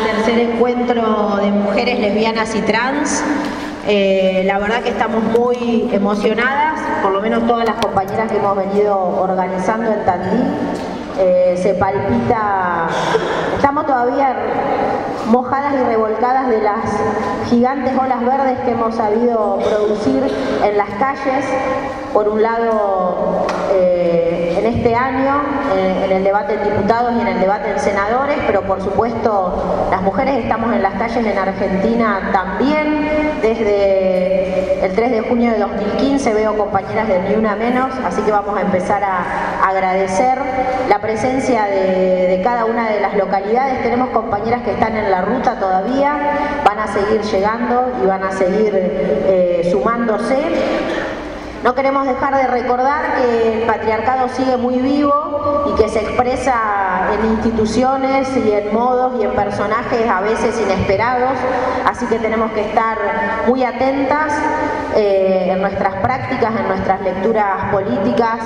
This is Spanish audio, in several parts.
tercer encuentro de mujeres lesbianas y trans. La verdad que estamos muy emocionadas, por lo menos todas las compañeras que hemos venido organizando en Tandil. Se palpita, estamos todavía mojadas y revolcadas de las gigantes olas verdes que hemos sabido producir en las calles. Por un lado, en este año, en el debate en diputados y en el debate en senadores, pero por supuesto las mujeres estamos en las calles en Argentina también. Desde el 3 de junio de 2015 veo compañeras de Ni Una Menos, así que vamos a empezar a agradecer la presencia de cada una de las localidades. Tenemos compañeras que están en la ruta todavía, van a seguir llegando y van a seguir sumándose. No queremos dejar de recordar que el patriarcado sigue muy vivo y que se expresa en instituciones y en modos y en personajes a veces inesperados, así que tenemos que estar muy atentas en nuestras prácticas, en nuestras lecturas políticas,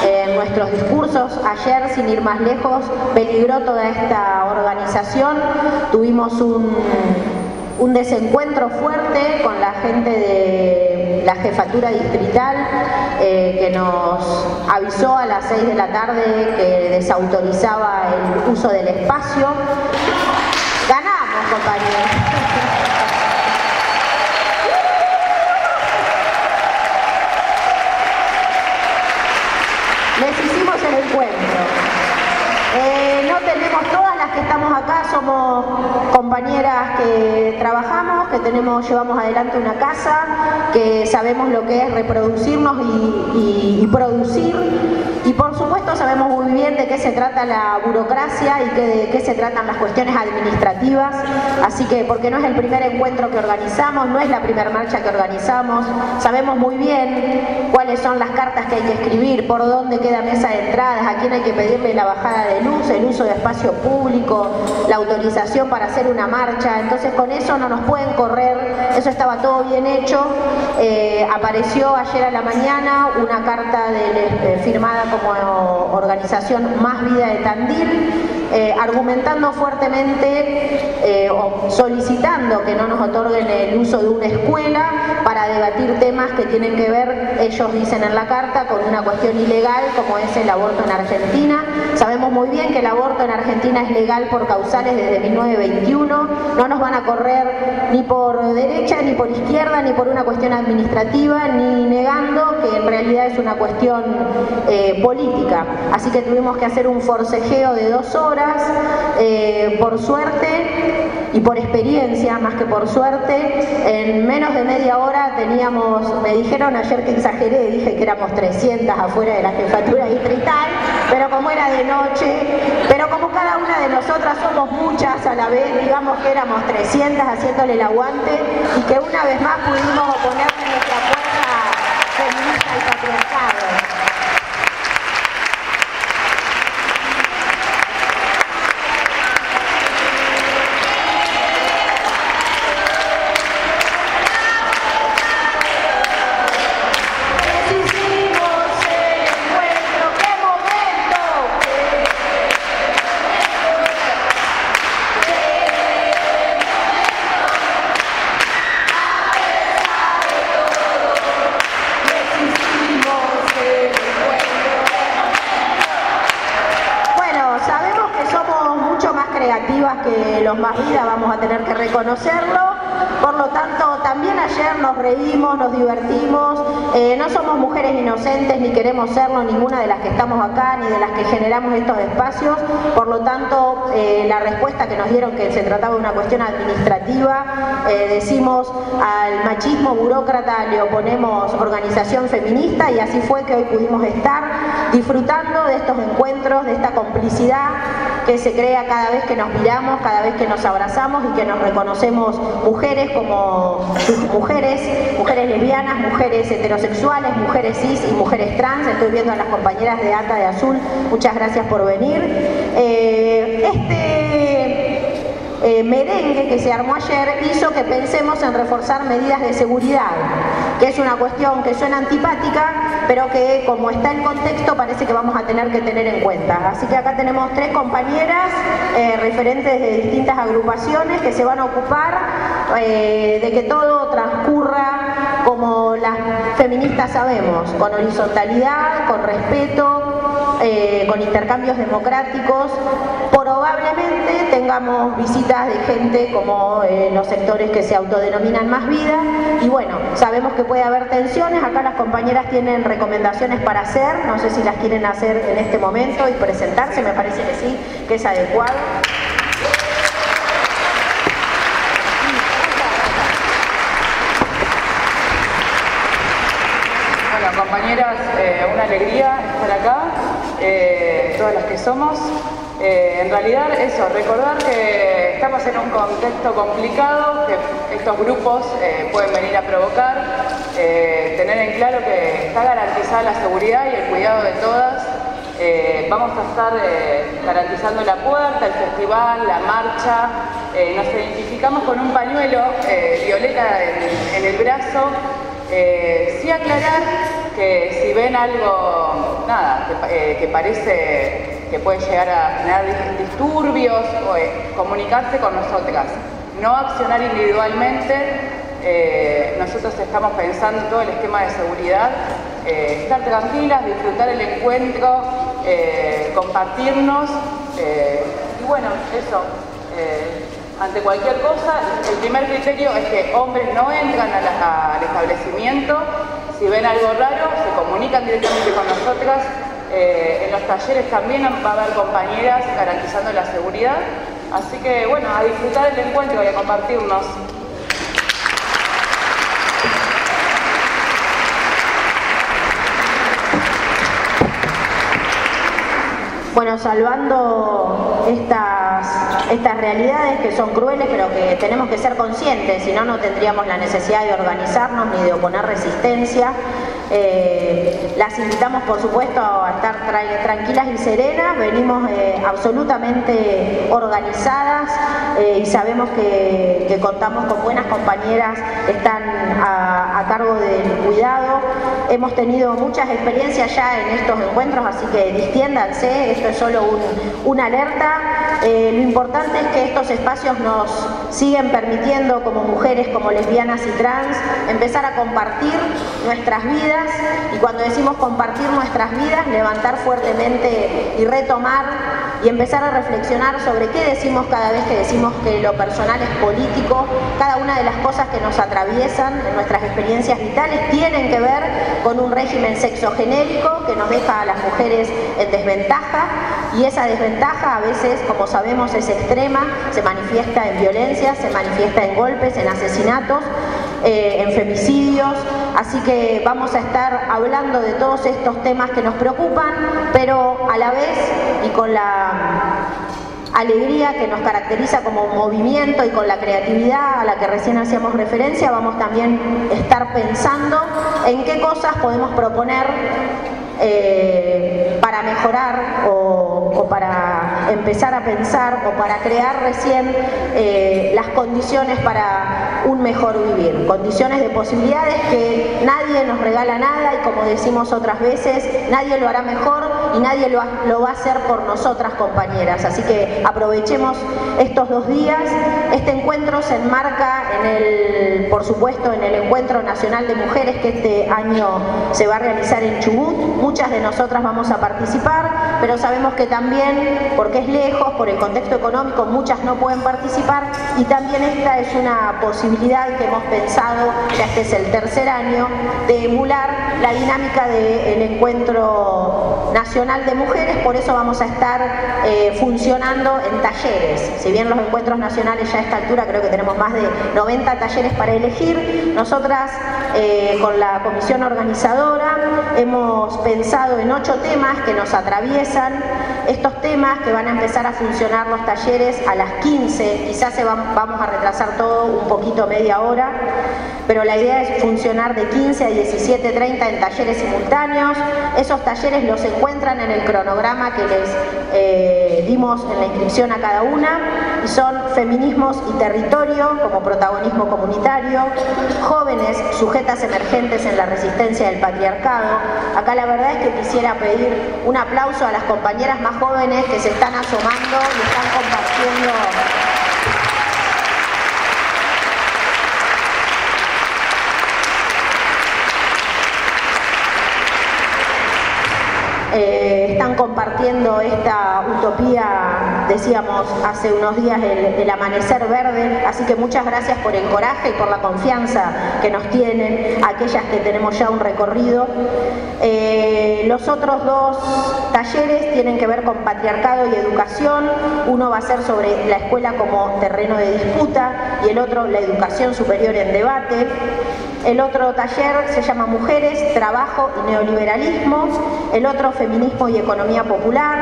en nuestros discursos. Ayer, sin ir más lejos, peligró toda esta organización. Tuvimos un desencuentro fuerte con la gente de la jefatura distrital que nos avisó a las 6 de la tarde que desautorizaba el uso del espacio. Ganamos, compañeros. Les hicimos el encuentro. No tenemos, todas las que estamos acá somos compañeras que trabajamos, que llevamos adelante una casa, que sabemos lo que es reproducirnos y producir, y por supuesto sabemos muy bien de qué se trata la burocracia y de qué se tratan las cuestiones administrativas, así que porque no es el primer encuentro que organizamos, no es la primera marcha que organizamos, sabemos muy bien cuáles son las cartas que hay que escribir, por dónde queda mesa de entradas, a quién hay que pedirle la bajada de luz, el uso de espacio público, la autorización para hacer una marcha. Entonces con eso no nos pueden correr, eso estaba todo bien hecho. Apareció ayer a la mañana una carta firmada como organización Más Vida de Tandil, argumentando fuertemente o solicitando que no nos otorguen el uso de una escuela para debatir temas que tienen que ver, ellos dicen en la carta, con una cuestión ilegal como es el aborto en Argentina. Sabemos muy bien que el aborto en Argentina es legal por causales desde 1921, no nos van a correr ni por derecha, ni por izquierda, ni por una cuestión administrativa, ni negando que en realidad es una cuestión política. Así que tuvimos que hacer un forcejeo de 2 horas, por suerte y por experiencia, más que por suerte, en menos de media hora teníamos, me dijeron ayer que exageré, dije que éramos 300 afuera de la jefatura distrital, pero como era de noche, pero como cada una de nosotras somos muchas a la vez, digamos que éramos 300 haciéndole el aguante y que una vez más pudimos oponerle nuestra fuerza feminista al patriarcado. Que los Más Vida, vamos a tener que reconocerlo. Por lo tanto, también ayer nos reímos, nos divertimos, no somos mujeres inocentes ni queremos serlo ninguna de las que estamos acá ni de las que generamos estos espacios. Por lo tanto, la respuesta que nos dieron que se trataba de una cuestión administrativa, decimos al machismo burócrata le oponemos organización feminista, y así fue que hoy pudimos estar disfrutando de estos encuentros, de esta complicidad que se crea cada vez que nos miramos, cada vez que nos abrazamos y que nos reconocemos mujeres como mujeres lesbianas, mujeres heterosexuales, mujeres cis y mujeres trans. Estoy viendo a las compañeras de ATA de Azul, muchas gracias por venir. merengue que se armó ayer hizo que pensemos en reforzar medidas de seguridad, que es una cuestión que suena antipática, pero que como está el contexto parece que vamos a tener que tener en cuenta. Así que acá tenemos 3 compañeras referentes de distintas agrupaciones que se van a ocupar de que todo transcurra como las feministas sabemos, con horizontalidad, con respeto, con intercambios democráticos. Probablemente tengamos visitas de gente como los sectores que se autodenominan Más Vida, y bueno, sabemos que puede haber tensiones. Acá las compañeras tienen recomendaciones para hacer, no sé si las quieren hacer en este momento y presentarse, me parece que sí, que es adecuado. Bueno, compañeras, una alegría estar acá, todas las que somos. En realidad eso, recordar que estamos en un contexto complicado, que estos grupos pueden venir a provocar, tener en claro que está garantizada la seguridad y el cuidado de todas. Vamos a estar garantizando la puerta, el festival, la marcha. Nos identificamos con un pañuelo violeta en el brazo. Sí aclarar que si ven algo, que parece que puede llegar a generar disturbios, comunicarse con nosotras, no accionar individualmente. Nosotros estamos pensando todo el esquema de seguridad, estar tranquilas, disfrutar el encuentro, compartirnos, y bueno, eso. Ante cualquier cosa, el primer criterio es que hombres no entran al establecimiento. Si ven algo raro, se comunican directamente con nosotras. En los talleres también va a haber compañeras garantizando la seguridad. Así que bueno, a disfrutar el encuentro y a compartirnos. Bueno, salvando estas realidades que son crueles, pero que tenemos que ser conscientes, si no, no tendríamos la necesidad de organizarnos ni de oponer resistencia. Las invitamos, por supuesto, a estar tranquilas y serenas. Venimos absolutamente organizadas y sabemos que contamos con buenas compañeras que están a cargo del cuidado. Hemos tenido muchas experiencias ya en estos encuentros, así que distiéndanse, esto es solo una alerta. Lo importante es que estos espacios nos siguen permitiendo, como mujeres, como lesbianas y trans, empezar a compartir nuestras vidas, y cuando decimos compartir nuestras vidas, levantar fuertemente y retomar y empezar a reflexionar sobre qué decimos cada vez que decimos que lo personal es político. Cada una de las cosas que nos atraviesan en nuestras experiencias vitales tienen que ver con un régimen sexogenérico que nos deja a las mujeres en desventaja, y esa desventaja a veces, como sabemos, es extrema, se manifiesta en violencia, se manifiesta en golpes, en asesinatos, en femicidios. Así que vamos a estar hablando de todos estos temas que nos preocupan, pero a la vez y con la alegría que nos caracteriza como movimiento y con la creatividad a la que recién hacíamos referencia, vamos también a estar pensando en qué cosas podemos proponer para mejorar o para empezar a pensar o para crear recién las condiciones para un mejor vivir, condiciones de posibilidades que nadie nos regala nada, y como decimos otras veces, nadie lo hará mejor y nadie lo va a hacer por nosotras, compañeras. Así que aprovechemos estos 2 días. Este encuentro se enmarca por supuesto, en el Encuentro Nacional de Mujeres que este año se va a realizar en Chubut. Muchas de nosotras vamos a participar, pero sabemos que también, porque es lejos, por el contexto económico, muchas no pueden participar, y también esta es una posibilidad que hemos pensado, ya este es el 3er año, de emular la dinámica del Encuentro Nacional de Mujeres. Por eso vamos a estar funcionando en talleres. Si bien los encuentros nacionales ya a esta altura creo que tenemos más de 90 talleres para elegir, nosotras con la comisión organizadora hemos pensado en 8 temas que nos atraviesan. Estos temas que van a empezar a funcionar los talleres a las 15, quizás vamos a retrasar todo un poquito, media hora, pero la idea es funcionar de 15 a 17:30 en talleres simultáneos. Esos talleres los encuentran en el cronograma que les dimos en la inscripción a cada una, y son feminismos y territorio como protagonismo comunitario, jóvenes sujetas emergentes en la resistencia del patriarcado. Acá la verdad es que quisiera pedir un aplauso a las compañeras más jóvenes que se están asomando y están compartiendo esta utopía, decíamos hace unos días, el amanecer verde, así que muchas gracias por el coraje y por la confianza que nos tienen aquellas que tenemos ya un recorrido. Los otros dos talleres tienen que ver con patriarcado y educación. Uno va a ser sobre la escuela como terreno de disputa y el otro la educación superior en debate. El otro taller se llama Mujeres, Trabajo y Neoliberalismo, el otro Feminismo y Economía Popular,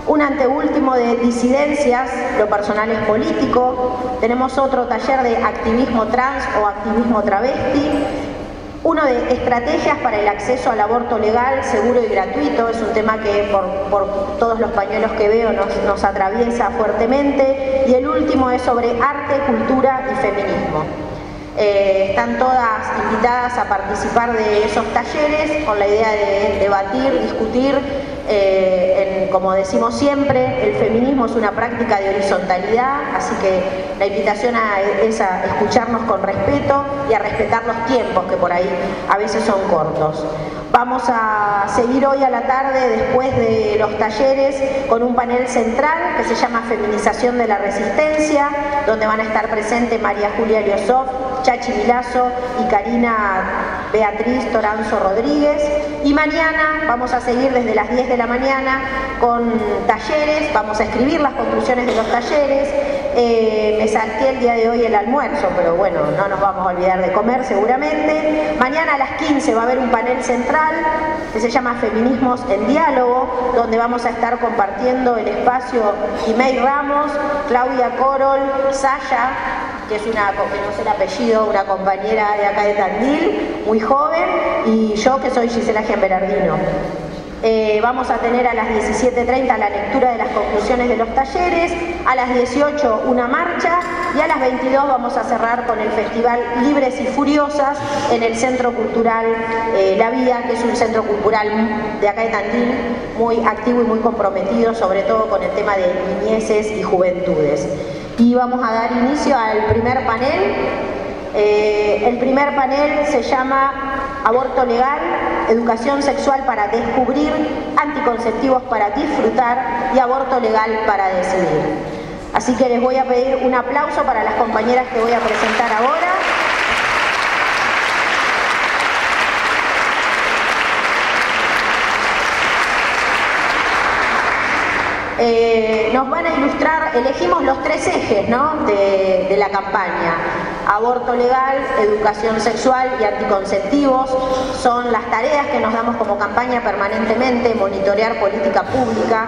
un anteúltimo de Disidencias, lo personal es político, tenemos otro taller de Activismo Trans o Activismo Travesti, uno de Estrategias para el acceso al aborto legal, seguro y gratuito, es un tema que por todos los pañuelos que veo nos atraviesa fuertemente, y el último es sobre Arte, Cultura y Feminismo. Están todas invitadas a participar de esos talleres con la idea de debatir, discutir. Como decimos siempre, el feminismo es una práctica de horizontalidad, así que la invitación es a escucharnos con respeto y a respetar los tiempos, que por ahí a veces son cortos. Vamos a seguir hoy a la tarde, después de los talleres, con un panel central que se llama Feminización de la Resistencia, donde van a estar presentes María Julia Liosov, Chachi Milazzo y Karina Beatriz Toranzo Rodríguez. Y mañana vamos a seguir desde las 10 de la mañana con talleres, vamos a escribir las conclusiones de los talleres. Me salté el día de hoy el almuerzo, pero bueno, no nos vamos a olvidar de comer seguramente. Mañana a las 15 va a haber un panel central que se llama Feminismos en Diálogo, donde vamos a estar compartiendo el espacio Imei Ramos, Claudia Corol, Saya, que es una, que no sé el apellido, una compañera de acá de Tandil, muy joven, y yo que soy Gisela Gianberardino. Vamos a tener a las 17:30 la lectura de las conclusiones de los talleres, a las 18 una marcha y a las 22 vamos a cerrar con el Festival Libres y Furiosas en el Centro Cultural La Vía, que es un centro cultural de acá de Tandil muy activo y muy comprometido, sobre todo con el tema de niñeces y juventudes. Y vamos a dar inicio al primer panel. El primer panel se llama Aborto Legal, Educación Sexual para Descubrir, Anticonceptivos para Disfrutar y Aborto Legal para Decidir. Así que les voy a pedir un aplauso para las compañeras que voy a presentar ahora. Nos van a ilustrar, elegimos los tres ejes, ¿no?, de la campaña. Aborto legal, educación sexual y anticonceptivos son las tareas que nos damos como campaña permanentemente, monitorear política pública,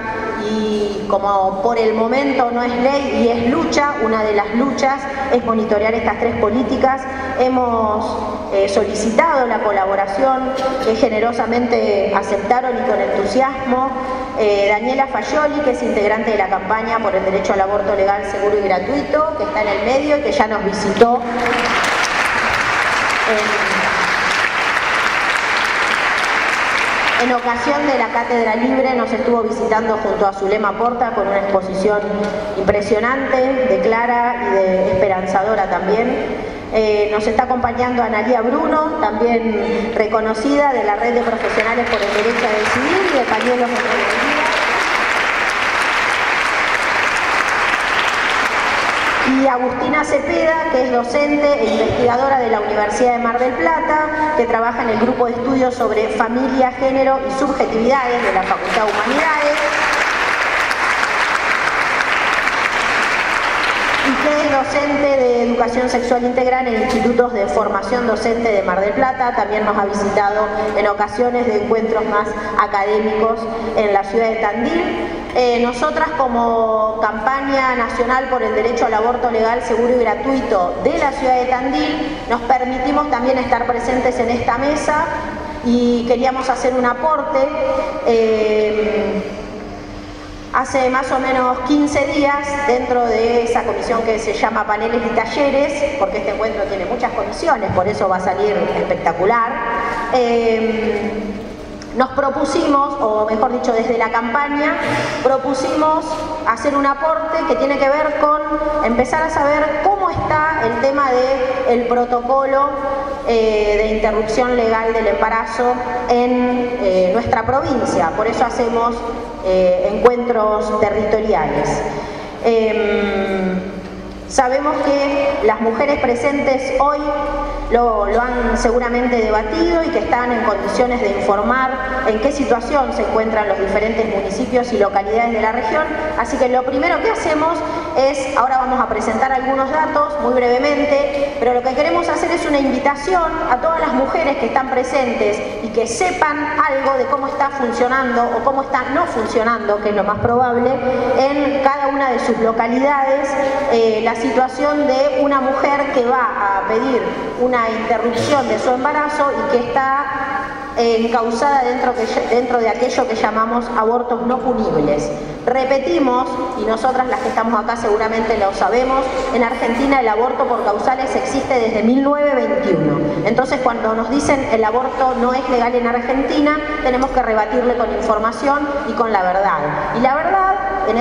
y como por el momento no es ley y es lucha, una de las luchas es monitorear estas tres políticas. Hemos solicitado la colaboración que generosamente aceptaron y con entusiasmo Daniela Fagioli, que es integrante de la campaña por el derecho al aborto legal, seguro y gratuito, que está en el medio y que ya nos visitó en ocasión de la Cátedra Libre, nos estuvo visitando junto a Zulema Porta con una exposición impresionante, de clara y de esperanzadora también. Nos está acompañando Analía Bruno, también reconocida de la Red de Profesionales por el Derecho a Decidir y de Pañuelos de Rebeldía. Y Agustina Cepeda, que es docente e investigadora de la Universidad de Mar del Plata, que trabaja en el grupo de estudios sobre familia, género y subjetividades de la Facultad de Humanidades. Y que es docente de Educación Sexual Integral en institutos de formación docente de Mar del Plata. También nos ha visitado en ocasiones de encuentros más académicos en la ciudad de Tandil. Nosotras, como campaña nacional por el derecho al aborto legal, seguro y gratuito de la ciudad de Tandil, nos permitimos también estar presentes en esta mesa y queríamos hacer un aporte. Hace más o menos 15 días, dentro de esa comisión que se llama Paneles y Talleres, porque este encuentro tiene muchas comisiones, por eso va a salir espectacular, nos propusimos, o mejor dicho, desde la campaña, propusimos hacer un aporte que tiene que ver con empezar a saber cómo está el tema del protocolo de interrupción legal del embarazo en nuestra provincia. Por eso hacemos encuentros territoriales. Sabemos que las mujeres presentes hoy lo han seguramente debatido y que están en condiciones de informar en qué situación se encuentran los diferentes municipios y localidades de la región. Así que lo primero que hacemos es, ahora vamos a presentar algunos datos muy brevemente, pero lo que queremos hacer es una invitación a todas las mujeres que están presentes y que sepan algo de cómo está funcionando o cómo está no funcionando, que es lo más probable, en cada una de sus localidades, la situación de una mujer que va a pedir una interrupción de su embarazo y que está encausada dentro de aquello que llamamos abortos no punibles. Repetimos, y nosotras las que estamos acá seguramente lo sabemos, en Argentina el aborto por causales existe desde 1921. Entonces cuando nos dicen el aborto no es legal en Argentina, tenemos que rebatirle con información y con la verdad. Y la verdad, en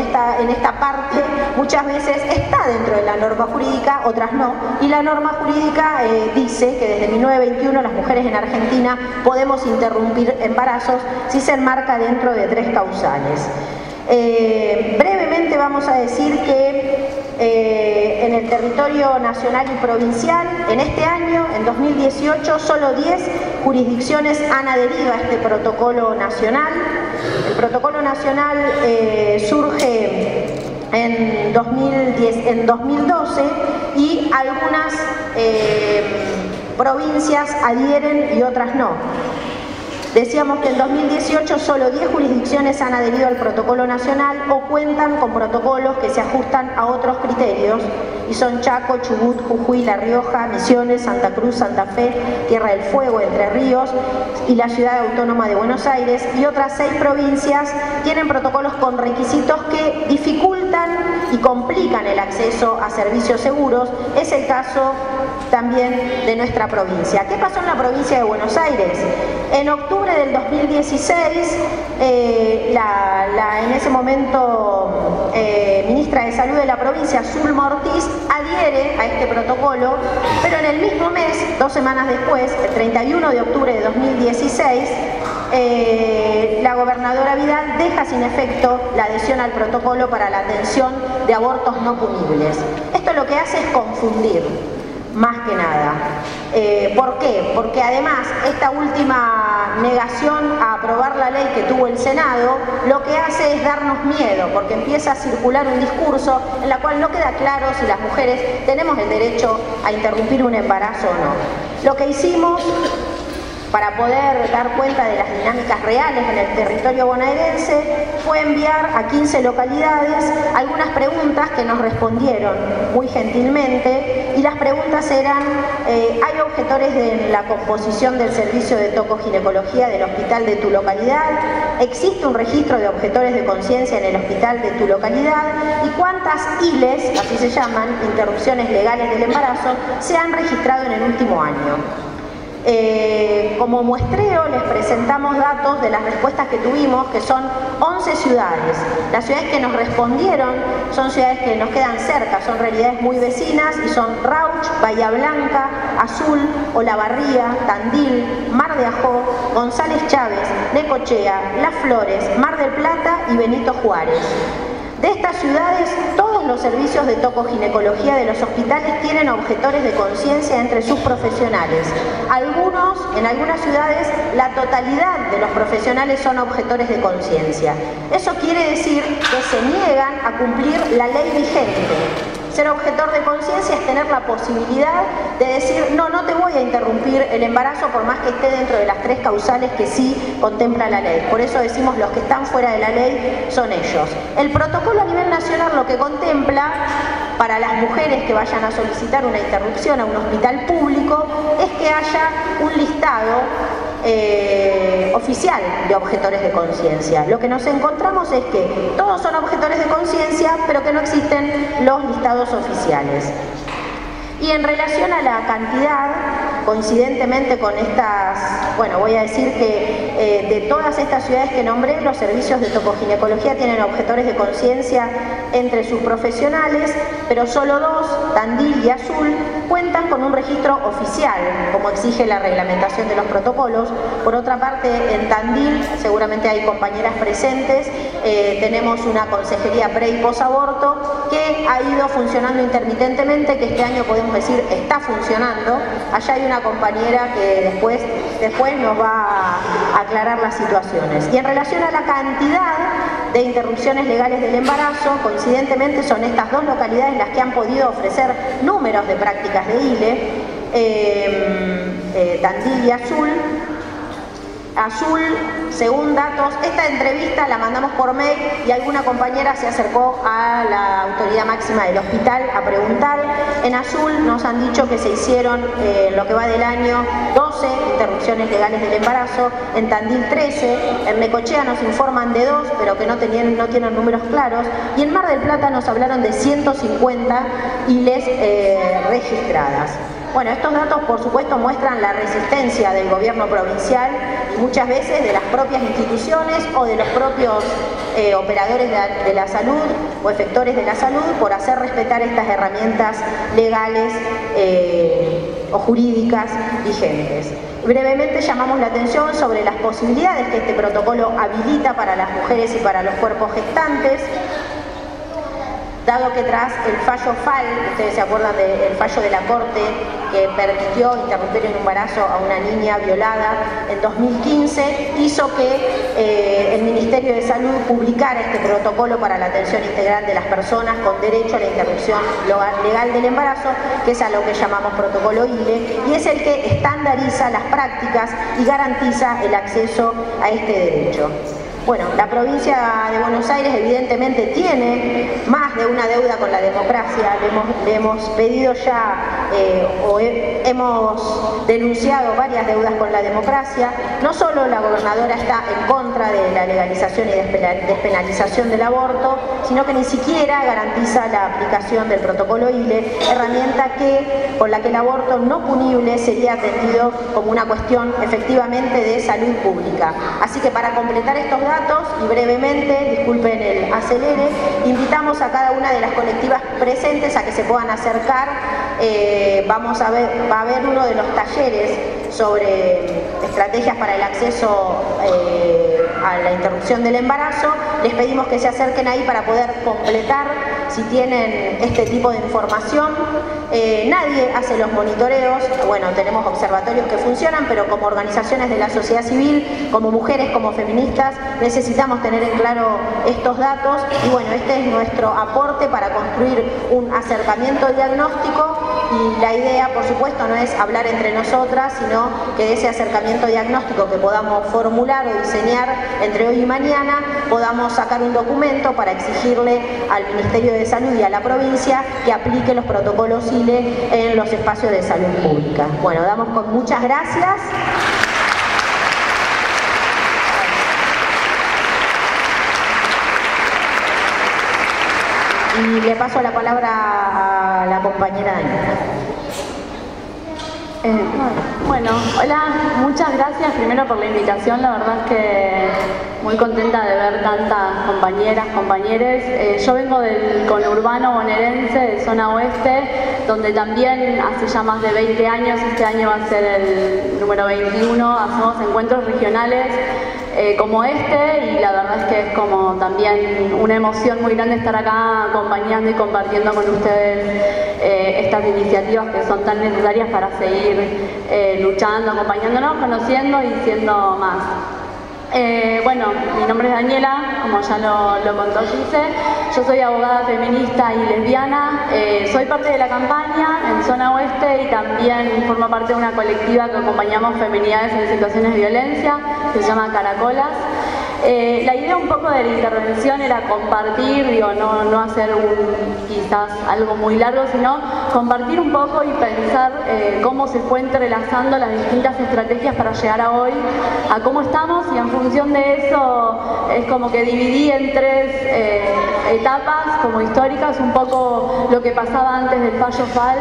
esta parte, muchas veces está dentro de la norma jurídica, otras no. Y la norma jurídica dice que desde 1921 las mujeres en Argentina podemos interrumpir embarazos si se enmarca dentro de 3 causales. Brevemente vamos a decir que en el territorio nacional y provincial, en este año, en 2018, solo 10 jurisdicciones han adherido a este protocolo nacional. El protocolo nacional surge en 2012 y algunas provincias adhieren y otras no. Decíamos que en 2018 solo 10 jurisdicciones han adherido al protocolo nacional o cuentan con protocolos que se ajustan a otros criterios y son Chaco, Chubut, Jujuy, La Rioja, Misiones, Santa Cruz, Santa Fe, Tierra del Fuego, Entre Ríos y la Ciudad Autónoma de Buenos Aires, y otras 6 provincias tienen protocolos con requisitos que dificultan y complican el acceso a servicios seguros. Es el caso también de nuestra provincia. ¿Qué pasó en la provincia de Buenos Aires? En octubre del 2016, en ese momento ministra de Salud de la provincia, Zulma Ortiz, adhiere a este protocolo, pero en el mismo mes, 2 semanas después, el 31 de octubre de 2016, la gobernadora Vidal deja sin efecto la adhesión al protocolo para la atención de abortos no punibles. Esto lo que hace es confundir, más que nada. ¿Por qué? Porque además esta última negación a aprobar la ley que tuvo el Senado lo que hace es darnos miedo, porque empieza a circular un discurso en la cual no queda claro si las mujeres tenemos el derecho a interrumpir un embarazo o no. Lo que hicimos para poder dar cuenta de las dinámicas reales en el territorio bonaerense fue enviar a 15 localidades algunas preguntas que nos respondieron muy gentilmente, y las preguntas eran: ¿hay objetores en la composición del servicio de tocoginecología del hospital de tu localidad? ¿Existe un registro de objetores de conciencia en el hospital de tu localidad? ¿Y cuántas ILES, así se llaman, interrupciones legales del embarazo, se han registrado en el último año? Como muestreo les presentamos datos de las respuestas que tuvimos, que son 11 ciudades. Las ciudades que nos respondieron son ciudades que nos quedan cerca, son realidades muy vecinas y son Rauch, Bahía Blanca, Azul, Olavarría, Tandil, Mar de Ajó, González Chávez, Necochea, Las Flores, Mar del Plata y Benito Juárez. De estas ciudades, todos los servicios de tocoginecología de los hospitales tienen objetores de conciencia entre sus profesionales. En algunas ciudades, la totalidad de los profesionales son objetores de conciencia. Eso quiere decir que se niegan a cumplir la ley vigente. Ser objetor de conciencia es tener la posibilidad de decir: no te voy a interrumpir el embarazo por más que esté dentro de las 3 causales que sí contempla la ley. Por eso decimos los que están fuera de la ley son ellos. El protocolo a nivel nacional lo que contempla para las mujeres que vayan a solicitar una interrupción a un hospital público es que haya un listado oficial de objetores de conciencia. Lo que nos encontramos es que todos son objetores de conciencia, pero que no existen los listados oficiales. Y en relación a la cantidad, coincidentemente con estas, bueno, voy a decir que de todas estas ciudades que nombré, los servicios de tocoginecología tienen objetores de conciencia entre sus profesionales, pero solo 2, Tandil y Azul, cuentan con un registro oficial, como exige la reglamentación de los protocolos. Por otra parte, en Tandil, seguramente hay compañeras presentes, tenemos una consejería pre y posaborto que ha ido funcionando intermitentemente, que este año podemos decir está funcionando. Allá hay una compañera que después nos va a aclarar las situaciones. Y en relación a la cantidad de interrupciones legales del embarazo, coincidentemente son estas 2 localidades las que han podido ofrecer números de prácticas de ILE, Tandil y Azul. Azul, según datos, esta entrevista la mandamos por mail y alguna compañera se acercó a la autoridad máxima del hospital a preguntar. En Azul nos han dicho que se hicieron en lo que va del año 12 interrupciones legales del embarazo, en Tandil 13, en Necochea nos informan de 2, pero que no tienen números claros, y en Mar del Plata nos hablaron de 150 ILES registradas. Bueno, estos datos por supuesto muestran la resistencia del gobierno provincial y muchas veces de las propias instituciones o de los propios operadores de la salud o efectores de la salud por hacer respetar estas herramientas legales o jurídicas vigentes. Brevemente llamamos la atención sobre las posibilidades que este protocolo habilita para las mujeres y para los cuerpos gestantes, dado que tras el fallo FAL, ustedes se acuerdan del fallo de la Corte que permitió interrumpir el embarazo a una niña violada en 2015, hizo que el Ministerio de Salud publicara este protocolo para la atención integral de las personas con derecho a la interrupción legal del embarazo, que es a lo que llamamos protocolo ILE, y es el que estandariza las prácticas y garantiza el acceso a este derecho. Bueno, la provincia de Buenos Aires evidentemente tiene más de una deuda con la democracia. Le hemos pedido ya hemos denunciado varias deudas con la democracia. No solo la gobernadora está en contra de la legalización y despenalización del aborto, sino que ni siquiera garantiza la aplicación del protocolo ILE, herramienta con la que el aborto no punible sería atendido como una cuestión efectivamente de salud pública. Así que para completar estos datos y brevemente, disculpen el acelere, invitamos a cada una de las colectivas presentes a que se puedan acercar. Va a haber uno de los talleres sobre estrategias para el acceso a la interrupción del embarazo. Les pedimos que se acerquen ahí para poder completar si tienen este tipo de información. Nadie hace los monitoreos, bueno, tenemos observatorios que funcionan, pero como organizaciones de la sociedad civil, como mujeres, como feministas, necesitamos tener en claro estos datos y bueno, este es nuestro aporte para construir un acercamiento diagnóstico y la idea, por supuesto, no es hablar entre nosotras, sino que de ese acercamiento diagnóstico que podamos formular o diseñar entre hoy y mañana, podamos sacar un documento para exigirle al Ministerio de Salud y a la provincia que aplique los protocolos ILE en los espacios de salud pública. Bueno, damos con muchas gracias. Y le paso la palabra a la compañera Daniela. Bueno, hola, muchas gracias primero por la invitación, la verdad es que muy contenta de ver tantas compañeras, compañeros. Yo vengo del conurbano bonaerense, de zona oeste, donde también hace ya más de 20 años, este año va a ser el número 21, hacemos encuentros regionales como este y la verdad es que es como también una emoción muy grande estar acá acompañando y compartiendo con ustedes estas iniciativas que son tan necesarias para seguir luchando, acompañándonos, conociendo y siendo más. Bueno, mi nombre es Daniela, como ya lo contó Gise. Yo soy abogada feminista y lesbiana, soy parte de la campaña en zona oeste y también formo parte de una colectiva que acompañamos feminidades en situaciones de violencia, que se llama Caracolas. La idea un poco de la intervención era compartir, digo, no hacer quizás algo muy largo, sino compartir un poco y pensar cómo se fue entrelazando las distintas estrategias para llegar a hoy, a cómo estamos, y en función de eso es como que dividí en tres etapas como históricas, un poco lo que pasaba antes del fallo FAL,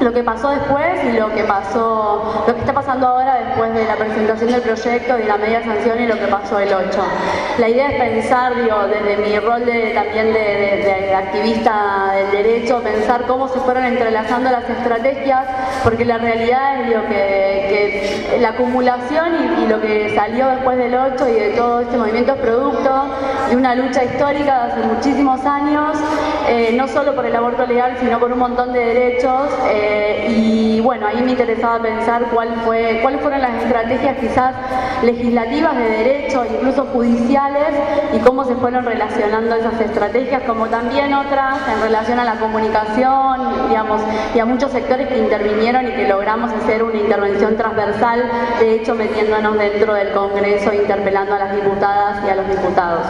lo que pasó después y lo que está pasando ahora después de la presentación del proyecto y la media sanción y lo que pasó el 8. La idea es pensar, digo, desde mi rol también de activista del derecho, pensar cómo se fueron entrelazando las estrategias, porque la realidad es, digo, que la acumulación y lo que salió después del 8 y de todo este movimiento es producto de una lucha histórica de hace muchísimos años, no solo por el aborto legal, sino por un montón de derechos, y bueno, ahí me interesaba pensar cuáles fueron las estrategias quizás legislativas de derecho, incluso judiciales, y cómo se fueron relacionando esas estrategias, como también otras en relación a la comunicación, digamos, y a muchos sectores que intervinieron y que logramos hacer una intervención transversal, de hecho metiéndonos dentro del Congreso, interpelando a las diputadas y a los diputados.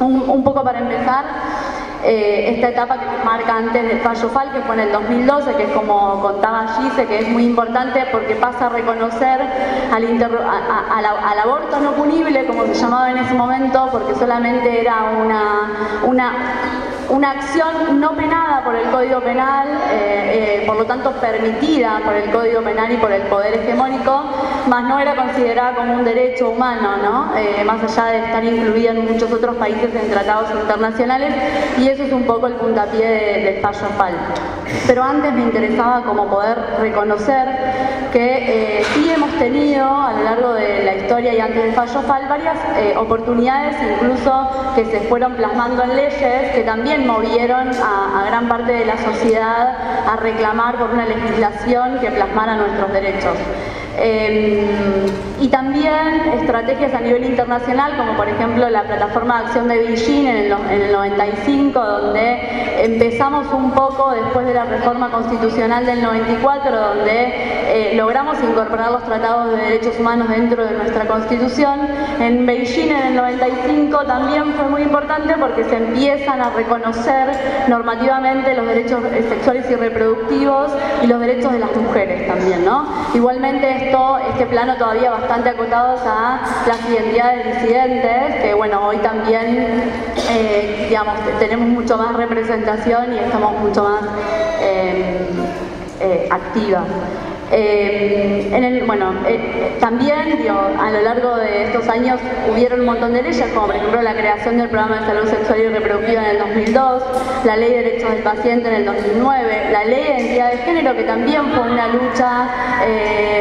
Un poco para empezar, esta etapa que nos marca antes del fallo FAL, que fue en el 2012, que es como contaba Gise, que es muy importante porque pasa a reconocer al aborto no punible, como se llamaba en ese momento, porque solamente era una acción no penada por el Código Penal, por lo tanto permitida por el Código Penal y por el poder hegemónico, más no era considerada como un derecho humano, ¿no? Más allá de estar incluida en muchos otros países en tratados internacionales, y eso es un poco el puntapié del fallo FAL. Pero antes me interesaba como poder reconocer que sí hemos tenido a lo largo de la historia y antes del fallo FAL varias oportunidades, incluso que se fueron plasmando en leyes, que también movieron a gran parte de la sociedad a reclamar por una legislación que plasmara nuestros derechos. Y también estrategias a nivel internacional, como por ejemplo la plataforma de acción de Beijing en el 95, donde empezamos un poco después de la reforma constitucional del 94, donde logramos incorporar los tratados de derechos humanos dentro de nuestra constitución. En Beijing en el 95 también fue muy importante porque se empiezan a reconocer normativamente los derechos sexuales y reproductivos y los derechos de las mujeres también, ¿no? Igualmente este plano todavía bastante acotados a las identidades disidentes, que bueno, hoy también digamos, tenemos mucho más representación y estamos mucho más activas. También a lo largo de estos años hubieron un montón de leyes, como por ejemplo la creación del programa de salud sexual y reproductiva en el 2002, la ley de derechos del paciente en el 2009, la ley de identidad de género, que también fue una lucha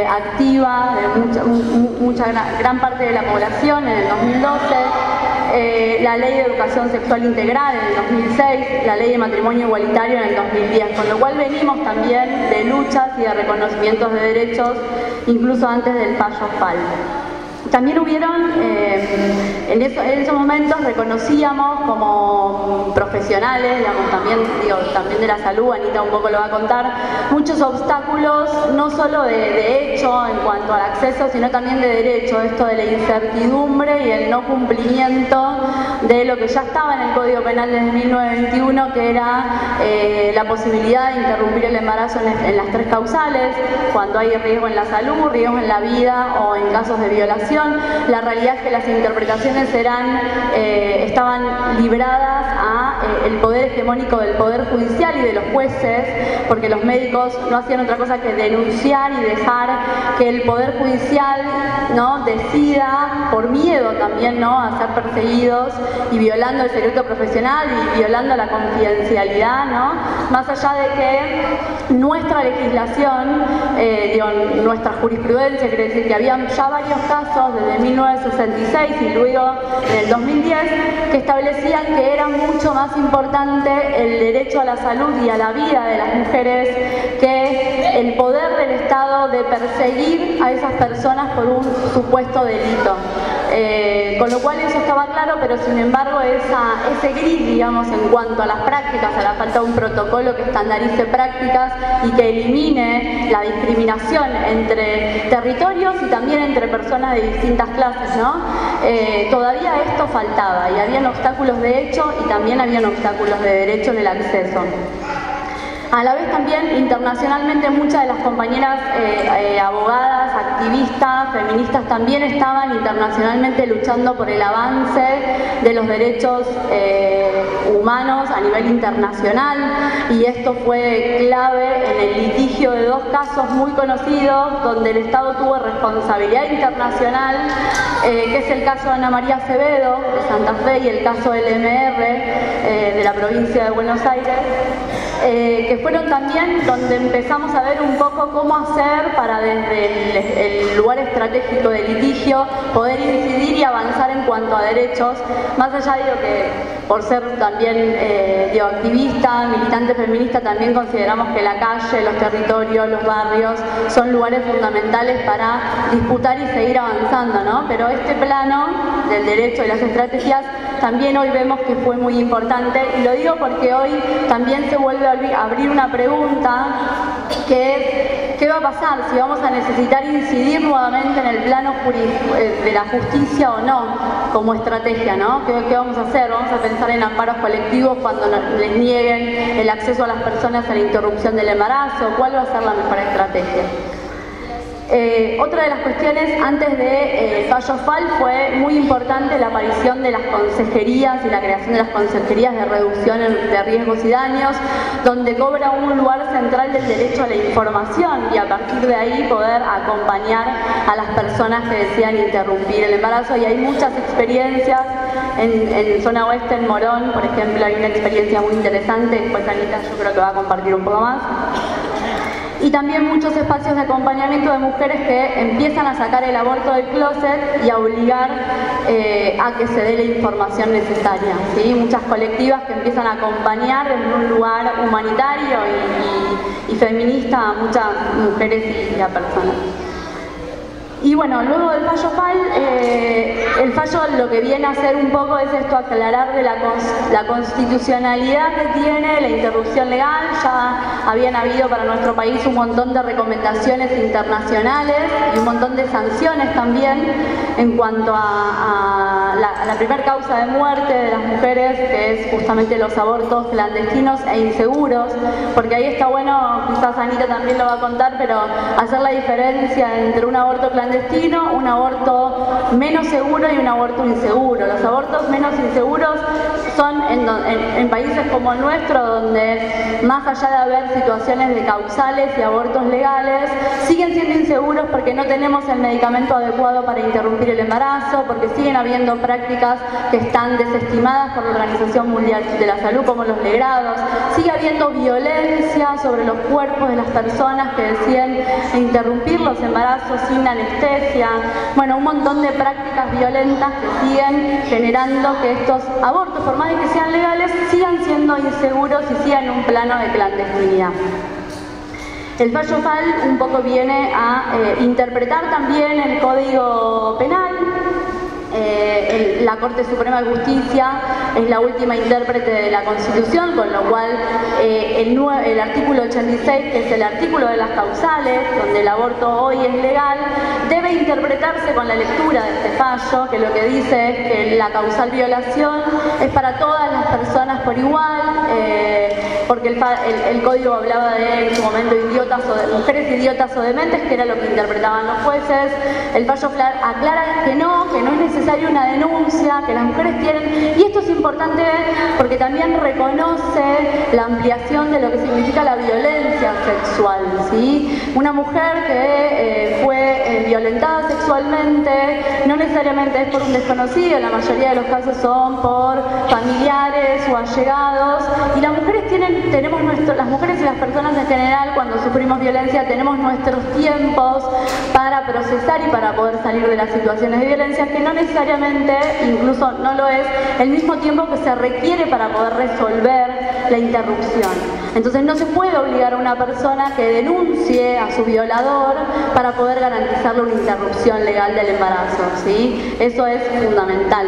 activa de gran parte de la población en el 2012, la ley de educación sexual integral en el 2006, la ley de matrimonio igualitario en el 2010, con lo cual venimos también de luchas y de reconocimientos de derechos incluso antes del fallo FAL. También hubieron, en esos momentos reconocíamos como profesionales, digamos, también de la salud, Anita un poco lo va a contar, muchos obstáculos, no solo de hecho en cuanto al acceso, sino también de derecho, esto de la incertidumbre y el no cumplimiento de lo que ya estaba en el Código Penal desde 1921, que era la posibilidad de interrumpir el embarazo en las tres causales, cuando hay riesgo en la salud, riesgo en la vida o en casos de violación. La realidad es que las interpretaciones estaban libradas a el poder hegemónico del Poder Judicial y de los jueces, porque los médicos no hacían otra cosa que denunciar y dejar que el Poder Judicial, ¿no?, decida, por miedo también, ¿no?, a ser perseguidos y violando el secreto profesional y violando la confidencialidad, ¿no?, más allá de que nuestra legislación, nuestra jurisprudencia, quiere decir que había ya varios casos desde 1966 y luego en el 2010 que establecían que era mucho más importante el derecho a la salud y a la vida de las mujeres que el poder del Estado de perseguir a esas personas por un supuesto delito. Con lo cual eso estaba claro, pero sin embargo ese gris, digamos, en cuanto a las prácticas, a la falta de un protocolo que estandarice prácticas y que elimine la discriminación entre territorios y también entre personas de distintas clases, ¿no? Todavía esto faltaba y habían obstáculos de hecho y también habían obstáculos de derecho en el acceso. A la vez también internacionalmente muchas de las compañeras abogadas, activistas, feministas también estaban internacionalmente luchando por el avance de los derechos humanos a nivel internacional, y esto fue clave en el litigio de dos casos muy conocidos donde el Estado tuvo responsabilidad internacional, que es el caso de Ana María Acevedo de Santa Fe y el caso del MR de la provincia de Buenos Aires. Que fueron también donde empezamos a ver un poco cómo hacer para desde el lugar estratégico de litigio poder incidir y avanzar en cuanto a derechos, más allá de que por ser también activista, militante feminista, también consideramos que la calle, los territorios, los barrios son lugares fundamentales para disputar y seguir avanzando, ¿no? Pero este plano del derecho y las estrategias también hoy vemos que fue muy importante, y lo digo porque hoy también se vuelve a abrir una pregunta que es ¿qué va a pasar? Si vamos a necesitar incidir nuevamente en el plano de la justicia o no, como estrategia, ¿no? ¿Qué vamos a hacer? ¿Vamos a pensar en amparos colectivos cuando les nieguen el acceso a las personas a la interrupción del embarazo? ¿Cuál va a ser la mejor estrategia? Otra de las cuestiones antes de fallo FAL fue muy importante la aparición de las consejerías y la creación de las consejerías de reducción de riesgos y daños, donde cobra un lugar central del derecho a la información y a partir de ahí poder acompañar a las personas que desean interrumpir el embarazo. Y hay muchas experiencias en zona oeste, en Morón, por ejemplo, hay una experiencia muy interesante, después Anita yo creo que va a compartir un poco más. Y también muchos espacios de acompañamiento de mujeres que empiezan a sacar el aborto del closet y a obligar a que se dé la información necesaria, ¿sí? Muchas colectivas que empiezan a acompañar en un lugar humanitario y feminista a muchas mujeres y a personas. Y bueno, luego del fallo FAL, el fallo lo que viene a hacer un poco es esto, aclarar de la constitucionalidad que tiene la interrupción legal. Ya habían habido para nuestro país un montón de recomendaciones internacionales y un montón de sanciones también en cuanto a la primera causa de muerte de las mujeres, que es justamente los abortos clandestinos e inseguros, porque ahí está bueno, quizás Anita también lo va a contar, pero hacer la diferencia entre un aborto clandestino, un aborto menos seguro y un aborto inseguro. Los abortos menos inseguros son en países como el nuestro, donde más allá de haber situaciones de causales y abortos legales, siguen siendo inseguros porque no tenemos el medicamento adecuado para interrumpir el embarazo, porque siguen habiendo prácticas que están desestimadas por la Organización Mundial de la Salud, como los legrados. Sigue habiendo violencia sobre los cuerpos de las personas que deciden interrumpir los embarazos sin anestesia. Bueno, un montón de prácticas violentas que siguen generando que estos abortos, por más de que sean legales, sigan siendo inseguros y sigan en un plano de clandestinidad. El fallo FAL un poco viene a interpretar también el Código Penal. La Corte Suprema de Justicia es la última intérprete de la Constitución, con lo cual el artículo 86, que es el artículo de las causales, donde el aborto hoy es legal, debe interpretarse con la lectura de este fallo, que lo que dice es que la causal violación es para todas las personas por igual, porque el código hablaba de, en su momento, mujeres idiotas o dementes, que era lo que interpretaban los jueces. El fallo aclara que no es necesaria una denuncia, que las mujeres tienen, y esto es importante porque también reconoce la ampliación de lo que significa la violencia sexual, ¿sí? Una mujer que fue violentada sexualmente no necesariamente es por un desconocido, la mayoría de los casos son por familiares o allegados, y las mujeres las mujeres y las personas en general, cuando sufrimos violencia, tenemos nuestros tiempos para procesar y para poder salir de las situaciones de violencia, que no necesariamente, incluso no lo es, el mismo tiempo que se requiere para poder resolver la interrupción. Entonces no se puede obligar a una persona que denuncie a su violador para poder garantizarle una interrupción legal del embarazo, ¿sí? Eso es fundamental.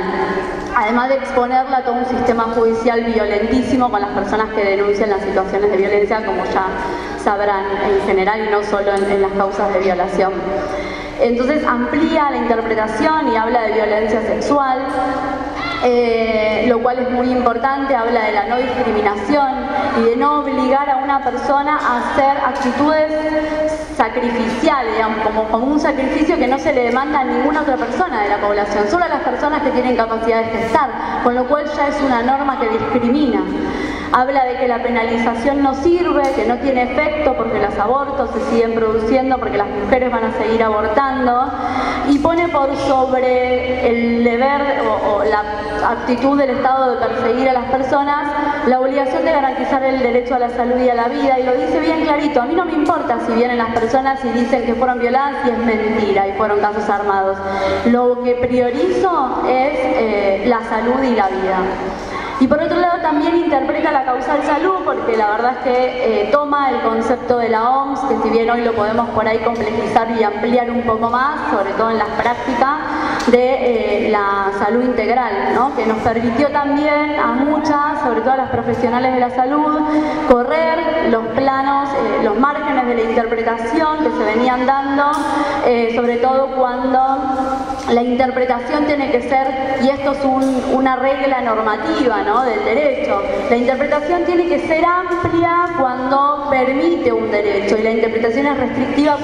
Además de exponerla a todo un sistema judicial violentísimo con las personas que denuncian las situaciones de violencia, como ya sabrán en general y no solo en las causas de violación. Entonces amplía la interpretación y habla de violencia sexual, lo cual es muy importante, habla de la no discriminación y de no obligar a una persona a hacer actitudes sacrificiales, digamos, como un sacrificio que no se le demanda a ninguna otra persona de la población, solo a las personas que tienen capacidad de gestar, con lo cual ya es una norma que discrimina. Habla de que la penalización no sirve, que no tiene efecto porque los abortos se siguen produciendo, porque las mujeres van a seguir abortando, y pone por sobre el deber o la actitud del Estado de perseguir a las personas la obligación de garantizar el derecho a la salud y a la vida, y lo dice bien clarito. A mí no me importa si vienen las personas y dicen que fueron violadas y es mentira y fueron casos armados. Lo que priorizo es la salud y la vida. Y por otro lado también interpreta la causal salud, porque la verdad es que toma el concepto de la OMS, que si bien hoy lo podemos por ahí complejizar y ampliar un poco más, sobre todo en las prácticas, de la salud integral, ¿no? Que nos permitió también a muchas, sobre todo a las profesionales de la salud, correr los planos, los márgenes de la interpretación que se venían dando, sobre todo cuando la interpretación tiene que ser, y esto es una regla normativa, ¿no?, del derecho, la interpretación tiene que ser amplia cuando permite un derecho y la interpretación es restrictiva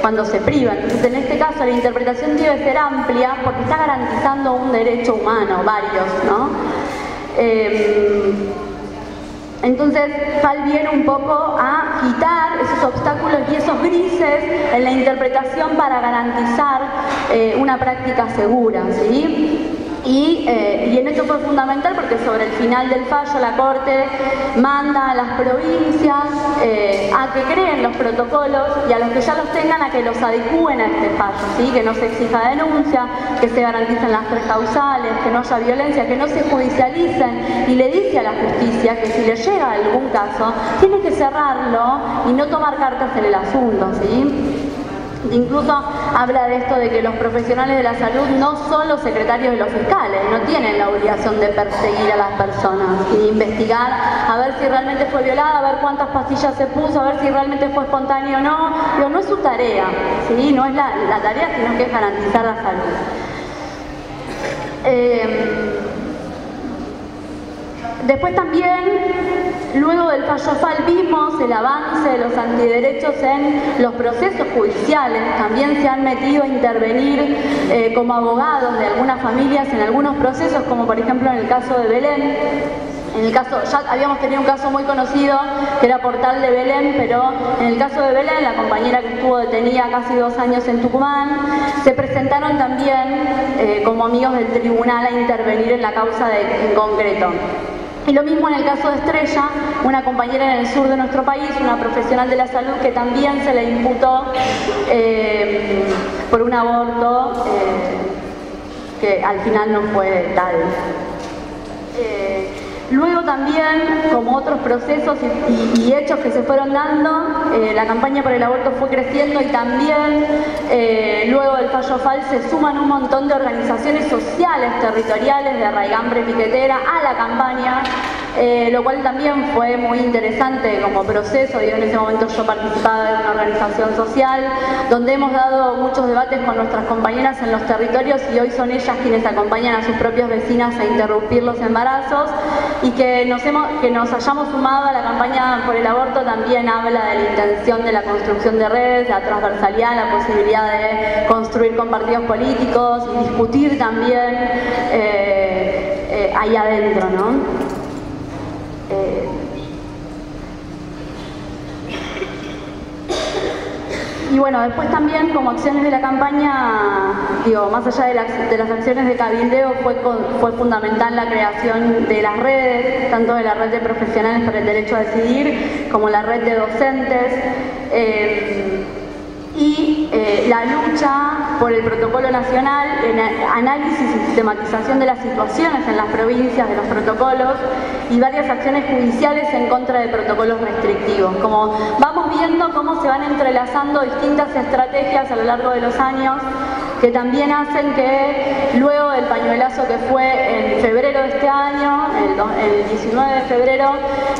cuando se priva. Entonces en este caso la interpretación debe ser amplia porque está garantizando un derecho humano, varios, ¿no? Entonces FAL viene un poco a quitar esos obstáculos y esos grises en la interpretación para garantizar una práctica segura, ¿sí? Y en esto fue fundamental porque sobre el final del fallo la Corte manda a las provincias a que creen los protocolos y a los que ya los tengan a que los adecúen a este fallo, ¿sí? Que no se exija denuncia, que se garanticen las 3 causales, que no haya violencia, que no se judicialicen, y le dice a la justicia que si le llega algún caso tiene que cerrarlo y no tomar cartas en el asunto, ¿sí? Incluso habla de esto de que los profesionales de la salud no son los secretarios de los fiscales, no tienen la obligación de perseguir a las personas y investigar a ver si realmente fue violada, a ver cuántas pastillas se puso, a ver si realmente fue espontáneo o no. Pero no es su tarea, ¿sí? No es la tarea, sino que es garantizar la salud. Después también, luego del fallo FAL, vimos el avance de los antiderechos en los procesos judiciales. También se han metido a intervenir como abogados de algunas familias en algunos procesos, como por ejemplo en el caso de Belén. En el caso, ya habíamos tenido un caso muy conocido que era Portal de Belén, pero en el caso de Belén, la compañera que estuvo detenida casi 2 años en Tucumán, se presentaron también como amigos del tribunal a intervenir en la causa en concreto. Y lo mismo en el caso de Estrella, una compañera en el sur de nuestro país, una profesional de la salud que también se le imputó por un aborto que al final no fue tal. Luego también, como otros procesos y hechos que se fueron dando, la campaña por el aborto fue creciendo y también luego del fallo FAL se suman un montón de organizaciones sociales territoriales de raigambre piquetera a la campaña, lo cual también fue muy interesante como proceso. Digo, en ese momento yo participaba de una organización social donde hemos dado muchos debates con nuestras compañeras en los territorios y hoy son ellas quienes acompañan a sus propias vecinas a interrumpir los embarazos. Y que nos hayamos sumado a la campaña por el aborto también habla de la intención de la construcción de redes, la transversalidad, la posibilidad de construir con partidos políticos y discutir también ahí adentro, ¿no? Y bueno, después también como acciones de la campaña, digo, más allá de las acciones de cabildeo, fue fundamental la creación de las redes, tanto de la red de profesionales para el derecho a decidir, como la red de docentes. y la lucha por el protocolo nacional, en análisis y sistematización de las situaciones en las provincias de los protocolos y varias acciones judiciales en contra de protocolos restrictivos. Como vamos viendo cómo se van entrelazando distintas estrategias a lo largo de los años que también hacen que luego del pañuelazo que fue en febrero de este año, el 19 de febrero,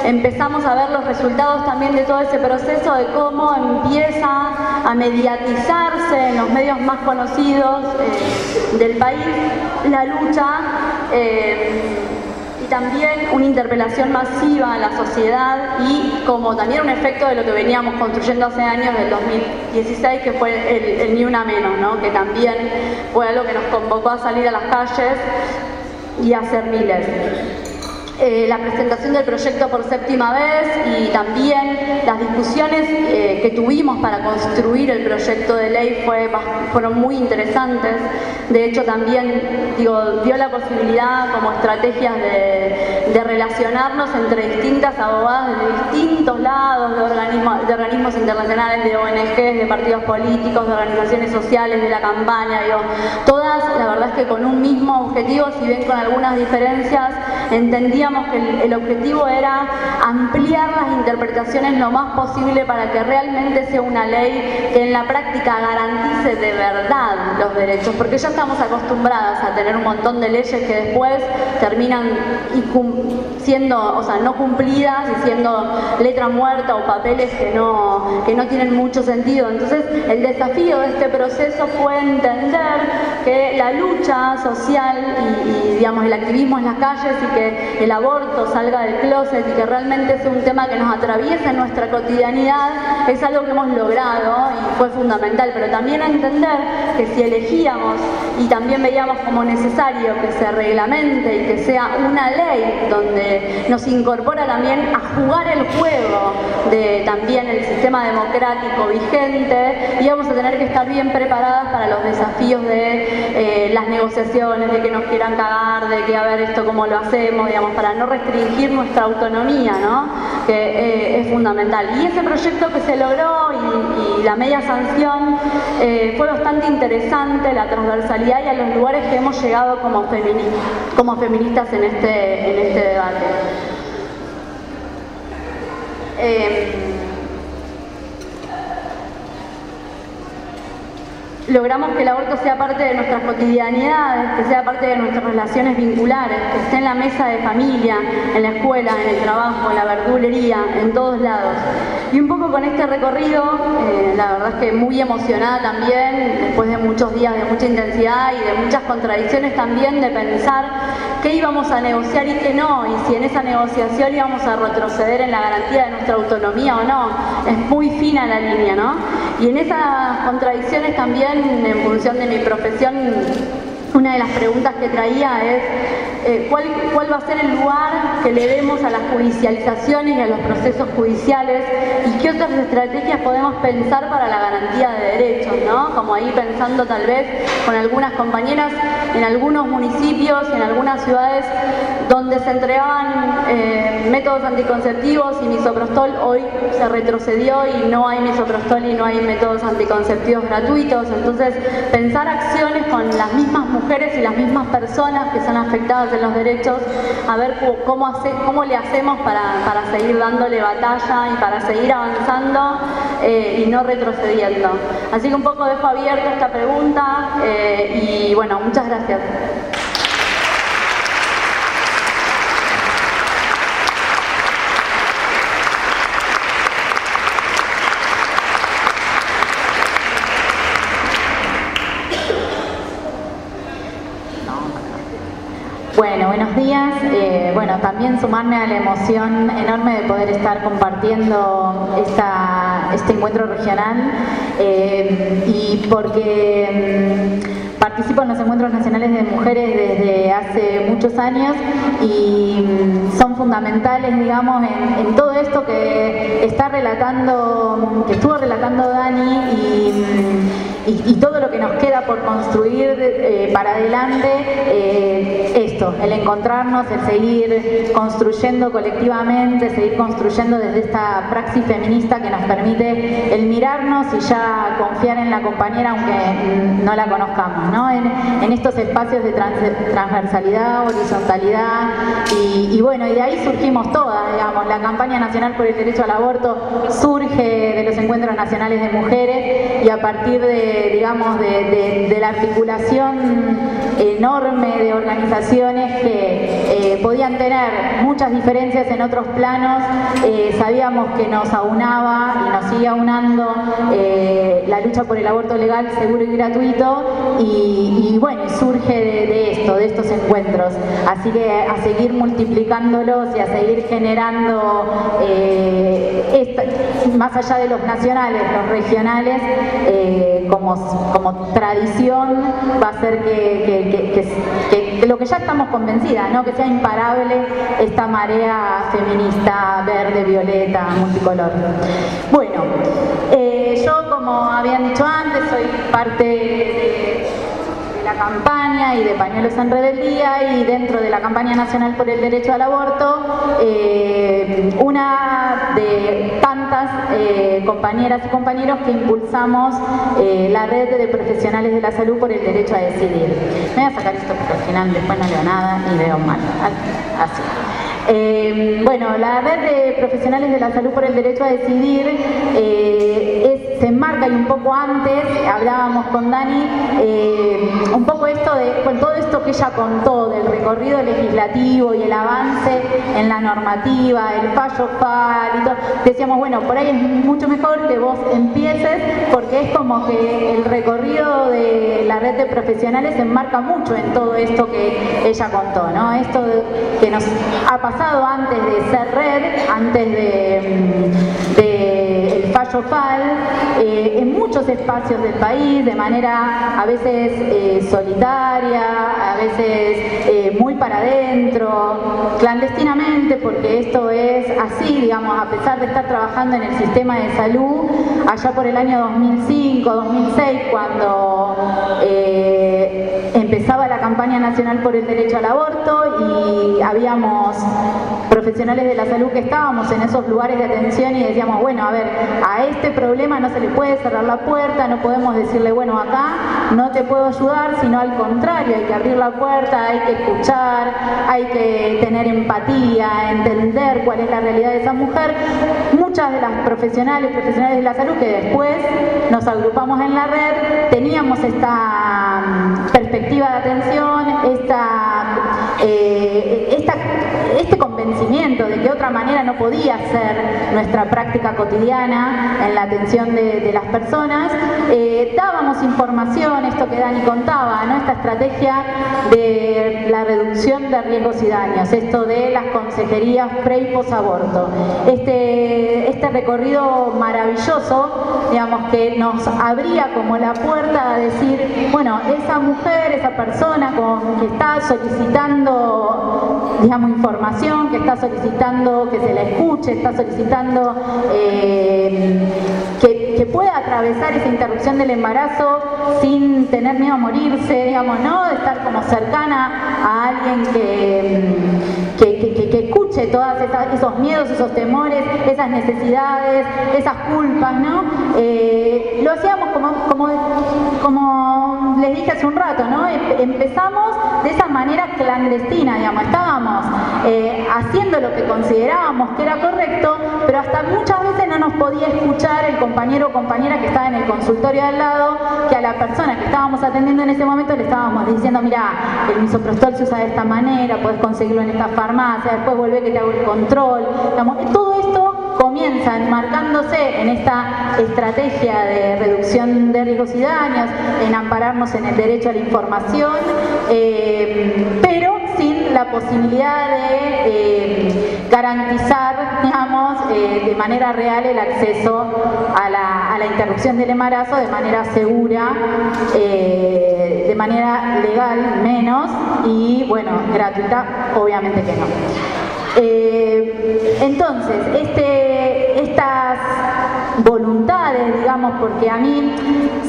empezamos a ver los resultados también de todo ese proceso de cómo empieza a mediatizarse en los medios más conocidos del país la lucha y también una interpelación masiva a la sociedad y como también un efecto de lo que veníamos construyendo hace años del 2016 que fue el Ni Una Menos, ¿no? Que también fue algo que nos convocó a salir a las calles y a hacer miles. La presentación del proyecto por 7ª vez y también las discusiones que tuvimos para construir el proyecto de ley fueron muy interesantes. De hecho también dio la posibilidad como estrategias de relacionarnos entre distintas abogadas de distintos lados, de organismos internacionales, de ONGs, de partidos políticos, de organizaciones sociales, de la campaña, todas la verdad es que con un mismo objetivo, si bien con algunas diferencias, entendíamos que el objetivo era ampliar las interpretaciones lo más posible para que realmente sea una ley que en la práctica garantice de verdad los derechos, porque ya estamos acostumbradas a tener un montón de leyes que después terminan siendo, o sea, no cumplidas y siendo letra muerta o papeles que no tienen mucho sentido. Entonces, el desafío de este proceso fue entender que la lucha social y digamos, el activismo en las calles y que el aborto salga del closet y que realmente sea un tema que nos atraviesa en nuestra cotidianidad es algo que hemos logrado y fue fundamental, pero también entender que si elegíamos y también veíamos como necesario que se reglamente y que sea una ley donde nos incorpora también a jugar el juego de también el sistema democrático vigente, íbamos a tener que estar bien preparadas para los desafíos de las negociaciones, de que nos quieran cagar, de que a ver esto cómo lo hacemos, digamos, para no restringir nuestra autonomía, ¿no? Que es fundamental. Y ese proyecto que se logró y la media sanción fue bastante interesante, la transversalidad y a los lugares que hemos llegado como feministas en este debate. Logramos que el aborto sea parte de nuestras cotidianidades, que sea parte de nuestras relaciones vinculares, que esté en la mesa de familia, en la escuela, en el trabajo, en la verdulería, en todos lados. Y un poco con este recorrido, la verdad es que muy emocionada también, después de muchos días de mucha intensidad y de muchas contradicciones también, de pensar qué íbamos a negociar y qué no, y si en esa negociación íbamos a retroceder en la garantía de nuestra autonomía o no. Es muy fina la línea, ¿no? Y en esas contradicciones también, en función de mi profesión, una de las preguntas que traía es ¿cuál va a ser el lugar que le demos a las judicializaciones y a los procesos judiciales y qué otras estrategias podemos pensar para la garantía de derechos, ¿no? Como ahí pensando tal vez con algunas compañeras en algunos municipios y en algunas ciudades donde se entregaban métodos anticonceptivos y misoprostol, hoy se retrocedió y no hay misoprostol y no hay métodos anticonceptivos gratuitos. Entonces, pensar acciones con las mismas mujeres y las mismas personas que son afectadas en los derechos, a ver cómo le hacemos para seguir dándole batalla y para seguir avanzando y no retrocediendo. Así que un poco dejo abierta esta pregunta y bueno, muchas gracias. Bueno, buenos días. Bueno, también sumarme a la emoción enorme de poder estar compartiendo este encuentro regional y porque participo en los encuentros nacionales de mujeres desde hace muchos años y son fundamentales, digamos, en todo esto que estuvo relatando Dani y todo lo que nos queda por construir para adelante. esto, el encontrarnos, el seguir construyendo colectivamente, seguir construyendo desde esta praxis feminista que nos permite el mirarnos y ya confiar en la compañera aunque no la conozcamos, ¿no? En estos espacios de transversalidad, horizontalidad y bueno, y de ahí surgimos todas, digamos. La campaña nacional por el derecho al aborto surge de los encuentros nacionales de mujeres y a partir de, digamos, de la articulación enorme de organizaciones que podían tener muchas diferencias en otros planos, sabíamos que nos aunaba y nos sigue aunando la lucha por el aborto legal, seguro y gratuito y bueno, surge de estos encuentros. Así que a seguir multiplicándolos y a seguir generando, más allá de los nacionales, los regionales, como tradición, va a ser que lo que ya estamos convencidas, ¿no? Que sea imparable esta marea feminista, verde, violeta, multicolor. Bueno, yo, como habían dicho antes, soy parte de la campaña y de Pañuelos en Rebeldía, y dentro de la campaña nacional por el derecho al aborto, una de tantas compañeras y compañeros que impulsamos la red de profesionales de la salud por el derecho a decidir. Me voy a sacar esto porque al final después no leo nada y veo mal. Así. Bueno, la red de profesionales de la salud por el derecho a decidir se enmarca, y un poco antes hablábamos con Dani, un poco con todo esto que ella contó del recorrido legislativo y el avance en la normativa, el fallo FAL y todo. Decíamos, bueno, por ahí es mucho mejor que vos empieces, porque es como que el recorrido de la red de profesionales se enmarca mucho en todo esto que ella contó, ¿no? Esto que nos ha pasado antes de ser red, antes de fallo FAL, en muchos espacios del país, de manera a veces solitaria, a veces muy para adentro, clandestinamente, porque esto es así, digamos, a pesar de estar trabajando en el sistema de salud, allá por el año 2005, 2006, cuando empezaba la campaña nacional por el derecho al aborto y habíamos profesionales de la salud que estábamos en esos lugares de atención y decíamos, bueno, a ver, a este problema no se le puede cerrar la puerta, no podemos decirle, bueno, acá no te puedo ayudar, sino al contrario, hay que abrir la puerta, hay que escuchar, hay que tener empatía, entender cuál es la realidad de esa mujer. Muchas de las profesionales de la salud que después nos agrupamos en la red, teníamos esta perspectiva de atención, este convencimiento de que de otra manera no podía ser nuestra práctica cotidiana en la atención de las personas. Dábamos información, esto que Dani contaba, ¿no? Esta estrategia de la reducción de riesgos y daños, esto de las consejerías pre y posaborto, este recorrido maravilloso, digamos, que nos abría como la puerta a decir, bueno, esa mujer, esa persona que está solicitando, digamos, información, que está solicitando que se la escuche, está solicitando que pueda atravesar esa interrupción del embarazo sin tener miedo a morirse, digamos, ¿no? De estar como cercana a alguien que escuche todos esos miedos, esos temores, esas necesidades, esas culpas, ¿no? Lo hacíamos como les dije hace un rato, ¿no? Empezamos de esa manera clandestina, digamos, estábamos haciendo lo que considerábamos que era correcto, pero hasta muchas veces no nos podía escuchar el compañero o compañera que estaba en el consultorio al lado, que a la persona que estábamos atendiendo en ese momento le estábamos diciendo, mira, el misoprostol se usa de esta manera, puedes conseguirlo en esta farmacia, después volvé que te hago el control, digamos, todo esto comienza enmarcándose en esta estrategia de reducción de riesgos y daños, en ampararnos en el derecho a la información, pero sin la posibilidad de garantizar, digamos, de manera real el acceso a la interrupción del embarazo de manera segura, de manera legal menos y, bueno, gratuita, obviamente que no. Entonces, estas voluntades, digamos, digamos, porque a mí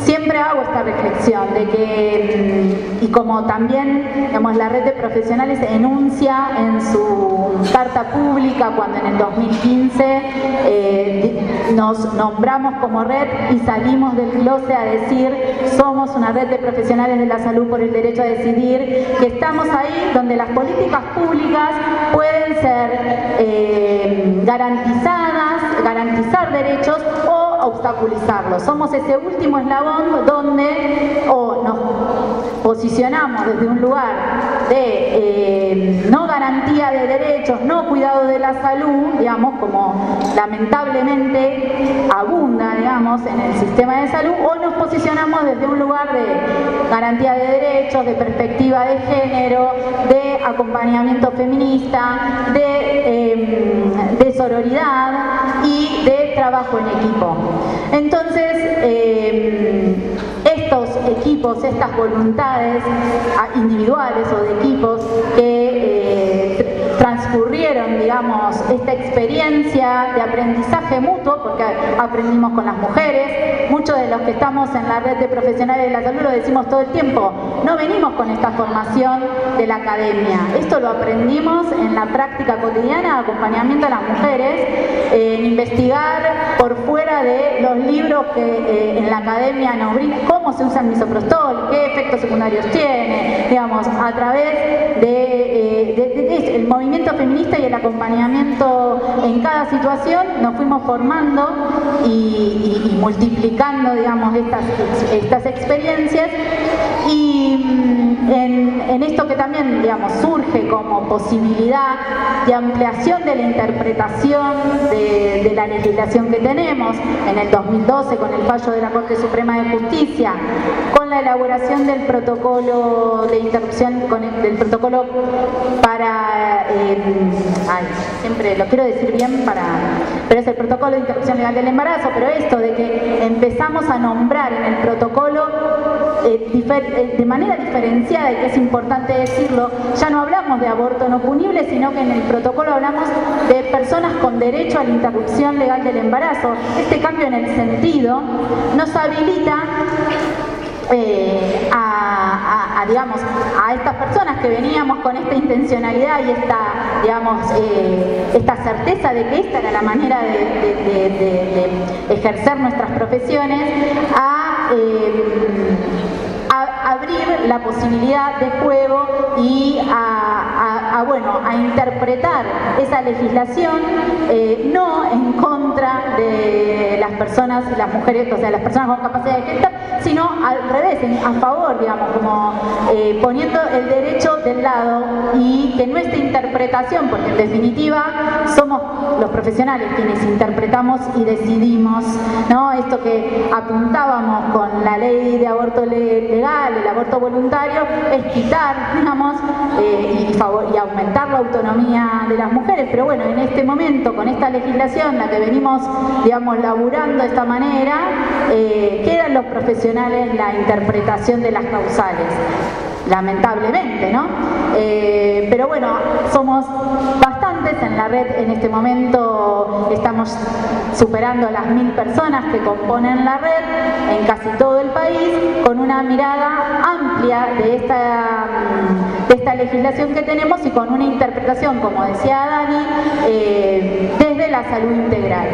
siempre hago esta reflexión de que, y como también, digamos, la red de profesionales enuncia en su carta pública cuando en el 2015 nos nombramos como red y salimos del closet a decir somos una red de profesionales de la salud por el derecho a decidir, que estamos ahí donde las políticas públicas pueden ser garantizar derechos o obstaculizarlos. Somos ese último eslabón donde o nos posicionamos desde un lugar de no garantía de derechos, no cuidado de la salud, digamos, como lamentablemente abunda, digamos, en el sistema de salud, o nos posicionamos desde un lugar de garantía de derechos, de perspectiva de género, de acompañamiento feminista, de sororidad y de trabajo en equipo. Entonces, estos equipos, estas voluntades individuales o de equipos que transcurrieron, digamos, esta experiencia de aprendizaje mutuo, porque aprendimos con las mujeres, muchos de los que estamos en la red de profesionales de la salud lo decimos todo el tiempo, no venimos con esta formación de la academia, esto lo aprendimos en la práctica cotidiana de acompañamiento a las mujeres, en investigar por fuera de los libros que en la academia nos brindan, cómo se usa el misoprostol, qué efectos secundarios tiene, digamos, a través del movimiento feminista y el acompañamiento en cada situación nos fuimos formando y multiplicando, digamos, estas experiencias, y en esto que también, digamos, surge como posibilidad de ampliación de la interpretación de la legislación que tenemos en el 2012 con el fallo de la Corte Suprema de Justicia, con la elaboración del protocolo de interrupción, del protocolo para, siempre lo quiero decir bien, pero es el protocolo de interrupción legal del embarazo, pero esto de que empezamos a nombrar en el protocolo de manera diferenciada, y que es importante decirlo, ya no hablamos de aborto no punible, sino que en el protocolo hablamos de personas con derecho a la interrupción legal del embarazo. Este cambio en el sentido nos habilita digamos, a estas personas que veníamos con esta intencionalidad y esta, digamos, esta certeza de que esta era la manera de ejercer nuestras profesiones, a abrir la posibilidad de juego y a interpretar esa legislación no en contra de las personas, las mujeres, o sea, las personas con capacidad de gestar, sino al revés, a favor, digamos, como poniendo el derecho del lado, y que nuestra interpretación, porque en definitiva somos los profesionales quienes interpretamos y decidimos, ¿no? Esto que apuntábamos con la ley de aborto legal, el aborto voluntario, es quitar, digamos, y aumentar la autonomía de las mujeres, pero bueno, en este momento, con esta legislación, la que venimos, digamos, laburando de esta manera, quedan los profesionales la interpretación de las causales, lamentablemente, ¿no? Pero bueno, somos bastantes en la red en este momento, estamos superando las 1000 personas que componen la red en casi todo el país, con una mirada amplia de esta legislación que tenemos y con una interpretación, como decía Dani, desde la salud integral.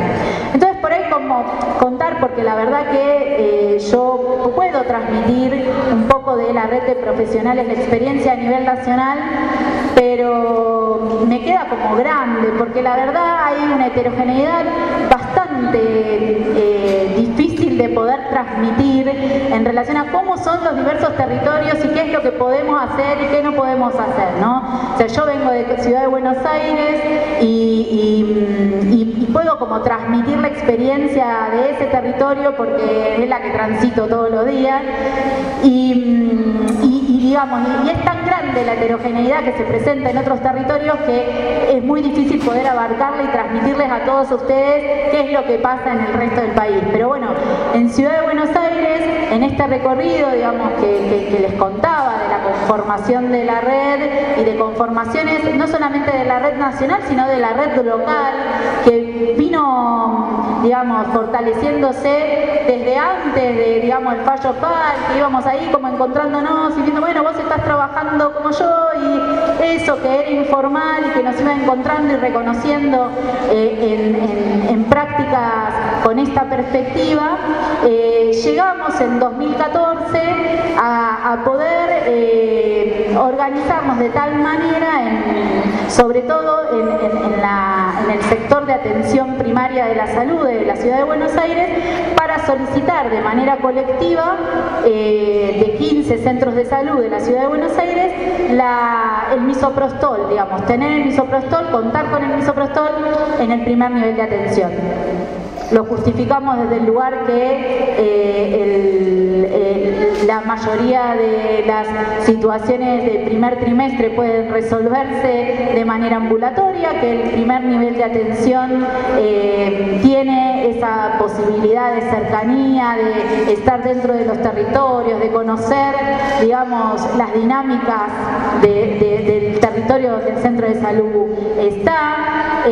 Entonces, por ahí como contar, porque la verdad que yo puedo transmitir un poco de la red de profesionales de experiencia a nivel nacional, pero me queda como grande, porque la verdad hay una heterogeneidad bastante difícil de poder transmitir en relación a cómo son los diversos territorios y qué es lo que podemos hacer y qué no podemos hacer, ¿no? O sea, yo vengo de Ciudad de Buenos Aires y puedo como transmitir la experiencia de ese territorio porque es la que transito todos los días, digamos, y es tan grande la heterogeneidad que se presenta en otros territorios que es muy difícil poder abarcarla y transmitirles a todos ustedes qué es lo que pasa en el resto del país. Pero bueno, en Ciudad de Buenos Aires, en este recorrido, digamos, que les contaba de la conformación de la red y de conformaciones no solamente de la red nacional, sino de la red local, que vino digamos, fortaleciéndose desde antes de, digamos, el fallo FAL, que íbamos ahí como encontrándonos y viendo, bueno, vos estás trabajando como yo, y eso que era informal y que nos iba encontrando y reconociendo en prácticas con esta perspectiva, llegamos en 2014 a poder organizarnos de tal manera, sobre todo en el sector de atención primaria de la salud de la Ciudad de Buenos Aires, para solicitar de manera colectiva de 15 centros de salud de la Ciudad de Buenos Aires el misoprostol, digamos, tener el misoprostol, contar con el misoprostol en el primer nivel de atención. Lo justificamos desde el lugar que la mayoría de las situaciones del primer trimestre pueden resolverse de manera ambulatoria, que el primer nivel de atención tiene esa posibilidad de cercanía, de estar dentro de los territorios, de conocer, digamos, las dinámicas del territorio que el centro de salud está,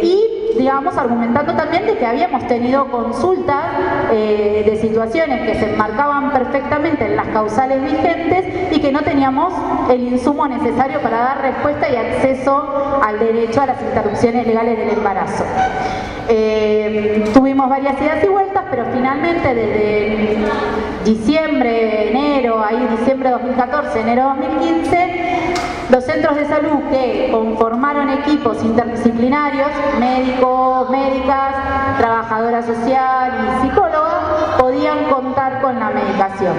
y digamos, argumentando también de que habíamos tenido consultas de situaciones que se enmarcaban perfectamente en las causales vigentes y que no teníamos el insumo necesario para dar respuesta y acceso al derecho a las interrupciones legales del embarazo. Tuvimos varias idas y vueltas, pero finalmente desde diciembre, diciembre de 2014, enero de 2015, los centros de salud que conformaron equipos interdisciplinarios, médicos, médicas, trabajadora social y psicóloga, podían contar con la medicación.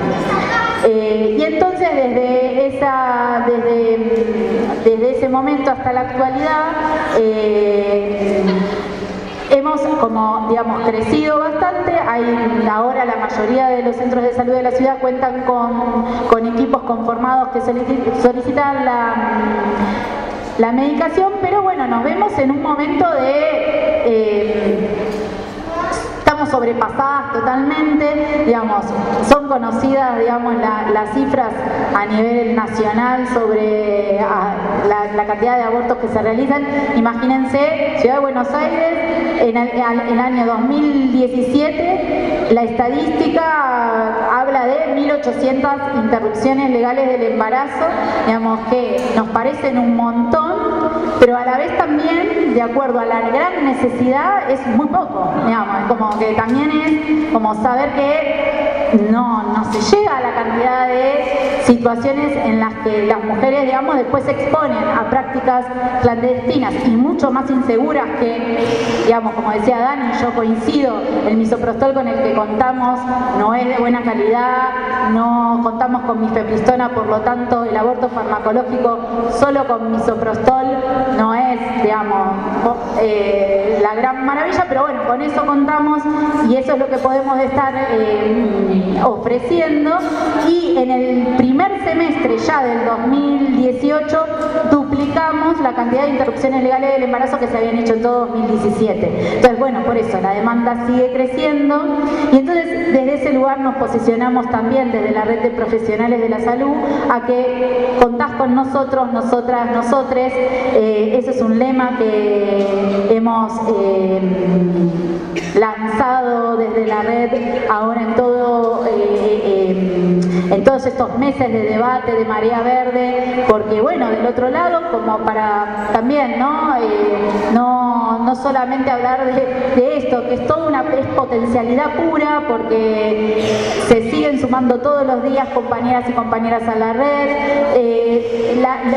Y entonces desde ese momento hasta la actualidad, hemos, como digamos, crecido bastante. Ahora la mayoría de los centros de salud de la ciudad cuentan con equipos conformados que solicitan la medicación, pero bueno, nos vemos en un momento estamos sobrepasadas totalmente, digamos, son conocidas, digamos, las cifras a nivel nacional sobre la cantidad de abortos que se realizan. Imagínense, Ciudad de Buenos Aires, en el año 2017, la estadística habla de 1.800 interrupciones legales del embarazo, digamos, que nos parecen un montón, pero a la vez también, de acuerdo a la gran necesidad, es muy poco, digamos, como que también es como saber que no se llega a la cantidad de situaciones en las que las mujeres, digamos, después se exponen a prácticas clandestinas y mucho más inseguras que, digamos, como decía Dani, yo coincido, el misoprostol con el que contamos no es de buena calidad, no contamos con mifepristona, por lo tanto el aborto farmacológico solo con misoprostol no es, digamos, la gran maravilla, pero bueno, con eso contamos y eso es lo que podemos estar ofreciendo. Y en el primer semestre ya del 2018 duplicamos la cantidad de interrupciones legales del embarazo que se habían hecho en todo 2017. Entonces, bueno, por eso la demanda sigue creciendo y entonces desde ese lugar nos posicionamos también desde la red de profesionales de la salud a que contás con nosotros, nosotras, nosotres. Ese es un lema que hemos lanzado desde la red ahora en todos estos meses de debate de Marea Verde, porque bueno, del otro lado, como para también no solamente hablar de esto, que es toda una potencialidad pura, porque se siguen sumando todos los días compañeras y compañeras a la red.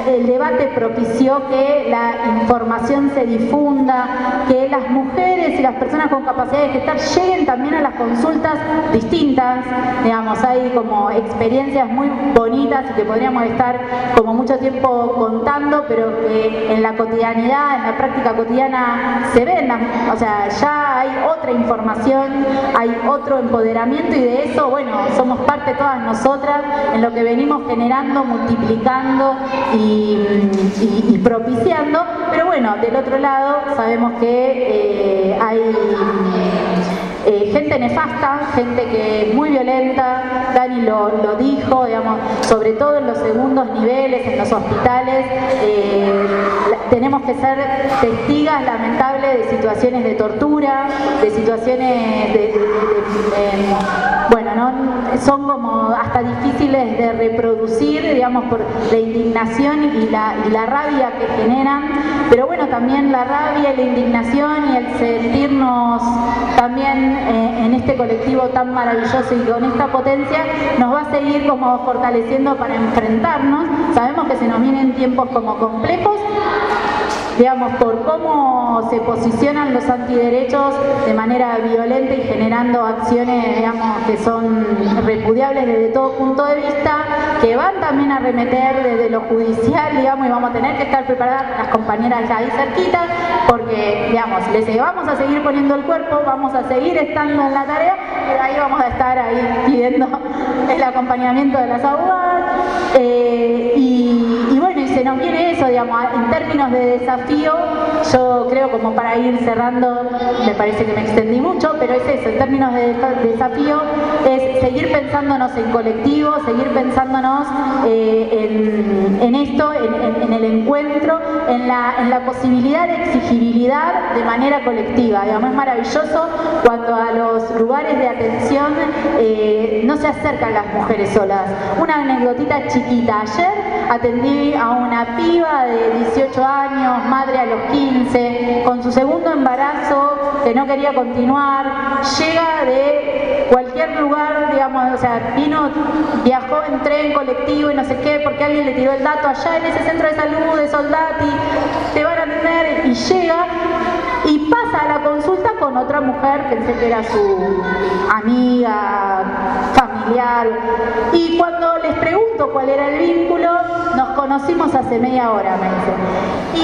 El debate propició que la información se difunda, que las mujeres y las personas con capacidad de gestar lleguen también a las consultas distintas. Digamos, hay como experiencias muy bonitas y que podríamos estar como mucho tiempo contando, pero que en la cotidianidad, en la práctica cotidiana se ven, o sea, ya hay otra información, hay otro empoderamiento y de eso, bueno, somos parte todas nosotras en lo que venimos generando, multiplicando y propiciando, pero bueno, del otro lado sabemos que hay gente gente nefasta, gente que es muy violenta. Dani lo dijo, digamos, sobre todo en los segundos niveles, en los hospitales, tenemos que ser testigas lamentables de situaciones de tortura, de situaciones bueno, ¿no? Son como hasta difíciles de reproducir, digamos, por la indignación y la rabia que generan, pero bueno, también la rabia y la indignación y el sentirnos también en este colectivo tan maravilloso y con esta potencia nos va a seguir como fortaleciendo para enfrentarnos. Sabemos que se nos vienen tiempos como complejos, digamos, por cómo se posicionan los antiderechos de manera violenta y generando acciones, digamos, que son repudiables desde todo punto de vista, que van también a arremeter desde lo judicial, digamos, y vamos a tener que estar preparadas las compañeras ya ahí cerquita, porque, digamos, les vamos a seguir poniendo el cuerpo, vamos a seguir estando en la tarea, y ahí vamos a estar ahí pidiendo el acompañamiento de las abogadas, y bueno, y se nos viene eso, digamos, en términos de desafío, yo creo, como para ir cerrando, me parece que me extendí mucho, pero es eso, en términos de desafío, es seguir pensándonos en colectivo, seguir pensándonos en esto, en el encuentro, en la posibilidad de exigibilidad de manera colectiva. Digamos, es maravilloso cuando a los lugares de atención no se acercan las mujeres solas. Una anecdotita chiquita, ayer atendí a una piba de 18 años, madre a los 15, con su segundo embarazo, que no quería continuar, llega de cualquier lugar, digamos, o sea, viajó en tren, colectivo y no sé qué, porque alguien le tiró el dato allá en ese centro de salud de Soldati, te van a atender, y llega y pasa a la consulta con otra mujer, pensé que era su amiga, familiar, y cuando les pregunto cuál era el vínculo, nos conocimos hace media hora, me dice.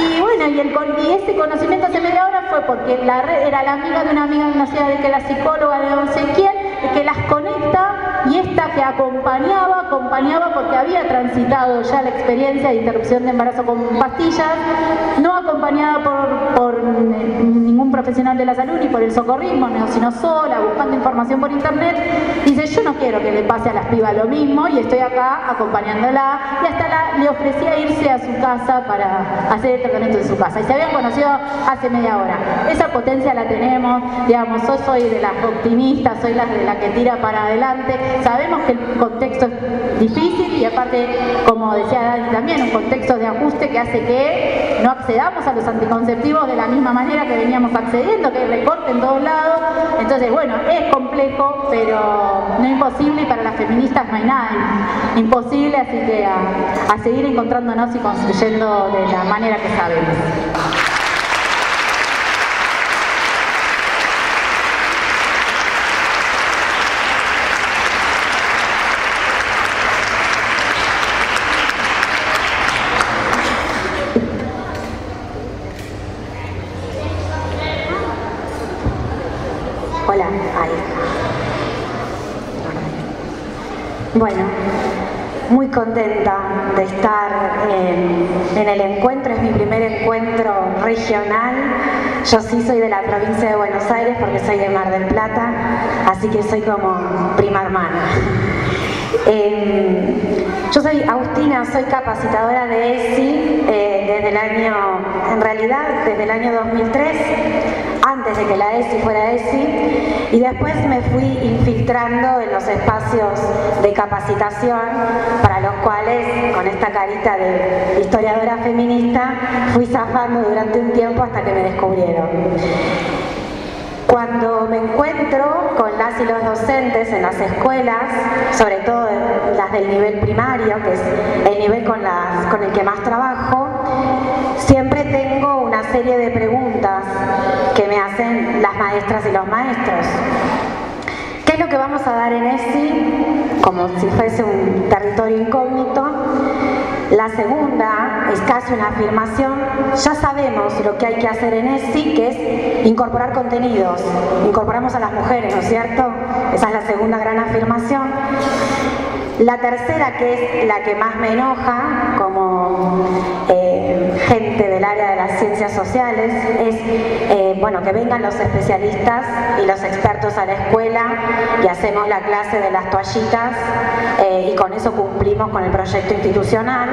Y bueno, y ese conocimiento hace media hora fue porque era la amiga de una amiga conocida de que la psicóloga de no sé quién, que las conecta, y esta que acompañaba porque había transitado ya la experiencia de interrupción de embarazo con pastillas, no acompañada por ningún profesional de la salud ni por el socorrismo, sino sola, buscando información por internet. Dice, yo no quiero que le pase a las pibas lo mismo y estoy acá acompañándola, y hasta le ofrecía irse a su casa para hacer el tratamiento de su casa, y se habían conocido hace media hora. Esa potencia la tenemos, digamos, yo soy de las optimistas, soy de la que tira para adelante. Sabemos que el contexto es difícil y aparte, como decía Dani también, un contexto de ajuste que hace que no accedamos a los anticonceptivos de la misma manera que veníamos accediendo, que hay recorte en todos lados. Entonces, bueno, es complejo, pero no imposible, y para las feministas no hay nada imposible, así que a seguir encontrándonos y construyendo de la manera que sabemos. Hola, ahí. Bueno, muy contenta de estar en el encuentro, es mi primer encuentro regional. Yo sí soy de la provincia de Buenos Aires porque soy de Mar del Plata, así que soy como prima hermana. Yo soy Agustina, soy capacitadora de ESI desde el año 2003, antes de que la ESI fuera ESI, y después me fui infiltrando en los espacios de capacitación, para los cuales, con esta carita de historiadora feminista, fui zafando durante un tiempo hasta que me descubrieron. Cuando me encuentro con las y los docentes en las escuelas, sobre todo las del nivel primario, que es el nivel con el que más trabajo, siempre tengo una serie de preguntas que me hacen las maestras y los maestros. ¿Qué es lo que vamos a dar en ESI? Como si fuese un territorio incógnito. La segunda es casi una afirmación. Ya sabemos lo que hay que hacer en ESI, que es incorporar contenidos. Incorporamos a las mujeres, ¿no es cierto? Esa es la segunda gran afirmación. La tercera, que es la que más me enoja como gente del área de las ciencias sociales, es bueno, que vengan los especialistas y los expertos a la escuela y hacemos la clase de las toallitas y con eso cumplimos con el proyecto institucional.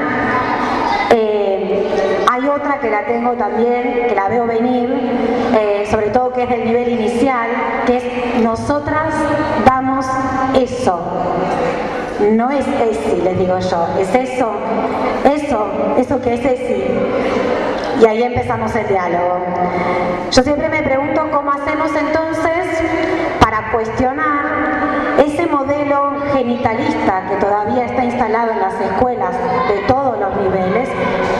Hay otra que la tengo también, que la veo venir, sobre todo que es del nivel inicial, que es nosotras damos eso. No es ESI, les digo yo, es eso que es ESI. Y ahí empezamos el diálogo. Yo siempre me pregunto cómo hacemos entonces para cuestionar ese modelo genitalista que todavía está instalado en las escuelas de todos los niveles,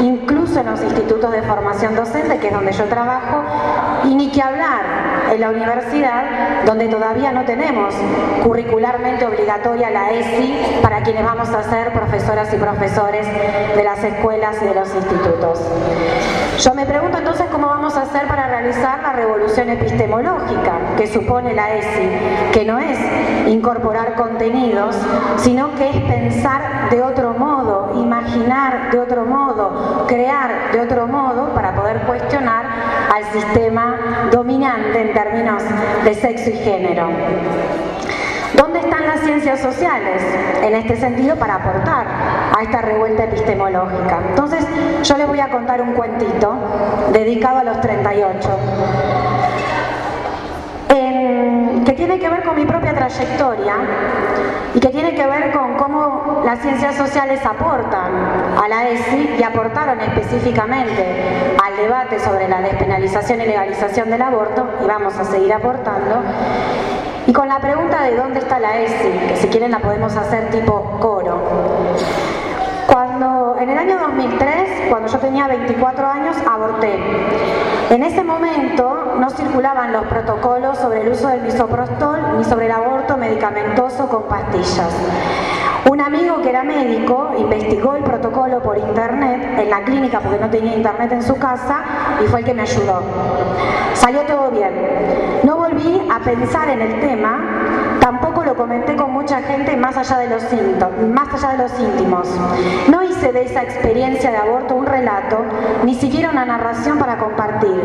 incluso en los institutos de formación docente, que es donde yo trabajo, y ni que hablar en la universidad, donde todavía no tenemos curricularmente obligatoria la ESI para quienes vamos a ser profesoras y profesores de las escuelas y de los institutos. Yo me pregunto entonces cómo vamos a hacer para realizar la revolución epistemológica que supone la ESI, que no es incorporar contenidos, sino que es pensar de otro modo, imaginar de otro modo, crear de otro modo para poder cuestionar al sistema dominante en términos de sexo y género. ¿Dónde están las ciencias sociales en este sentido para aportar a esta revuelta epistemológica? Entonces, yo les voy a contar un cuentito dedicado a los 38, que tiene que ver con mi propia trayectoria y que tiene que ver con cómo las ciencias sociales aportan a la ESI y aportaron específicamente al debate sobre la despenalización y legalización del aborto, y vamos a seguir aportando. Y con la pregunta de dónde está la ESI, que si quieren la podemos hacer tipo coro. En el año 2003, cuando yo tenía 24 años, aborté. En ese momento no circulaban los protocolos sobre el uso del misoprostol ni sobre el aborto medicamentoso con pastillas. Un amigo que era médico investigó el protocolo por internet en la clínica porque no tenía internet en su casa y fue el que me ayudó. Salió todo bien. No volví a pensar en el tema, tampoco lo comenté con mucha gente más allá de los íntimos. No hice de esa experiencia de aborto un relato, ni siquiera una narración para compartir.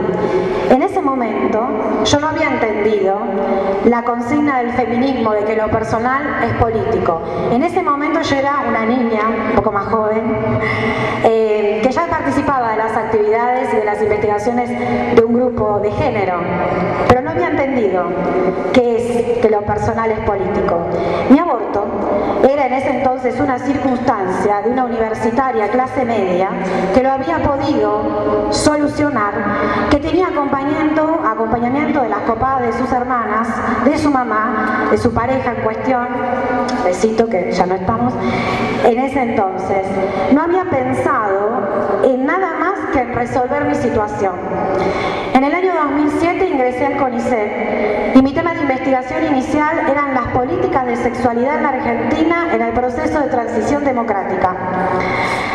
En ese momento yo no había entendido la consigna del feminismo de que lo personal es político. En ese momento yo era una niña, un poco más joven, que ya participaba de las actividades y de las investigaciones de un grupo de género, pero no había entendido que lo personal es político. Mi aborto era en ese entonces una circunstancia de una universitaria clase media que lo había podido solucionar, que tenía acompañamiento de las copadas de sus hermanas, de su mamá, de su pareja en cuestión, besito que ya no estamos, en ese entonces. No había pensado en nada más que en resolver mi situación. En el año 2007 ingresé al CONICET y mi tema de investigación inicial eran las políticas de sexualidad en la Argentina en el proceso de transición democrática.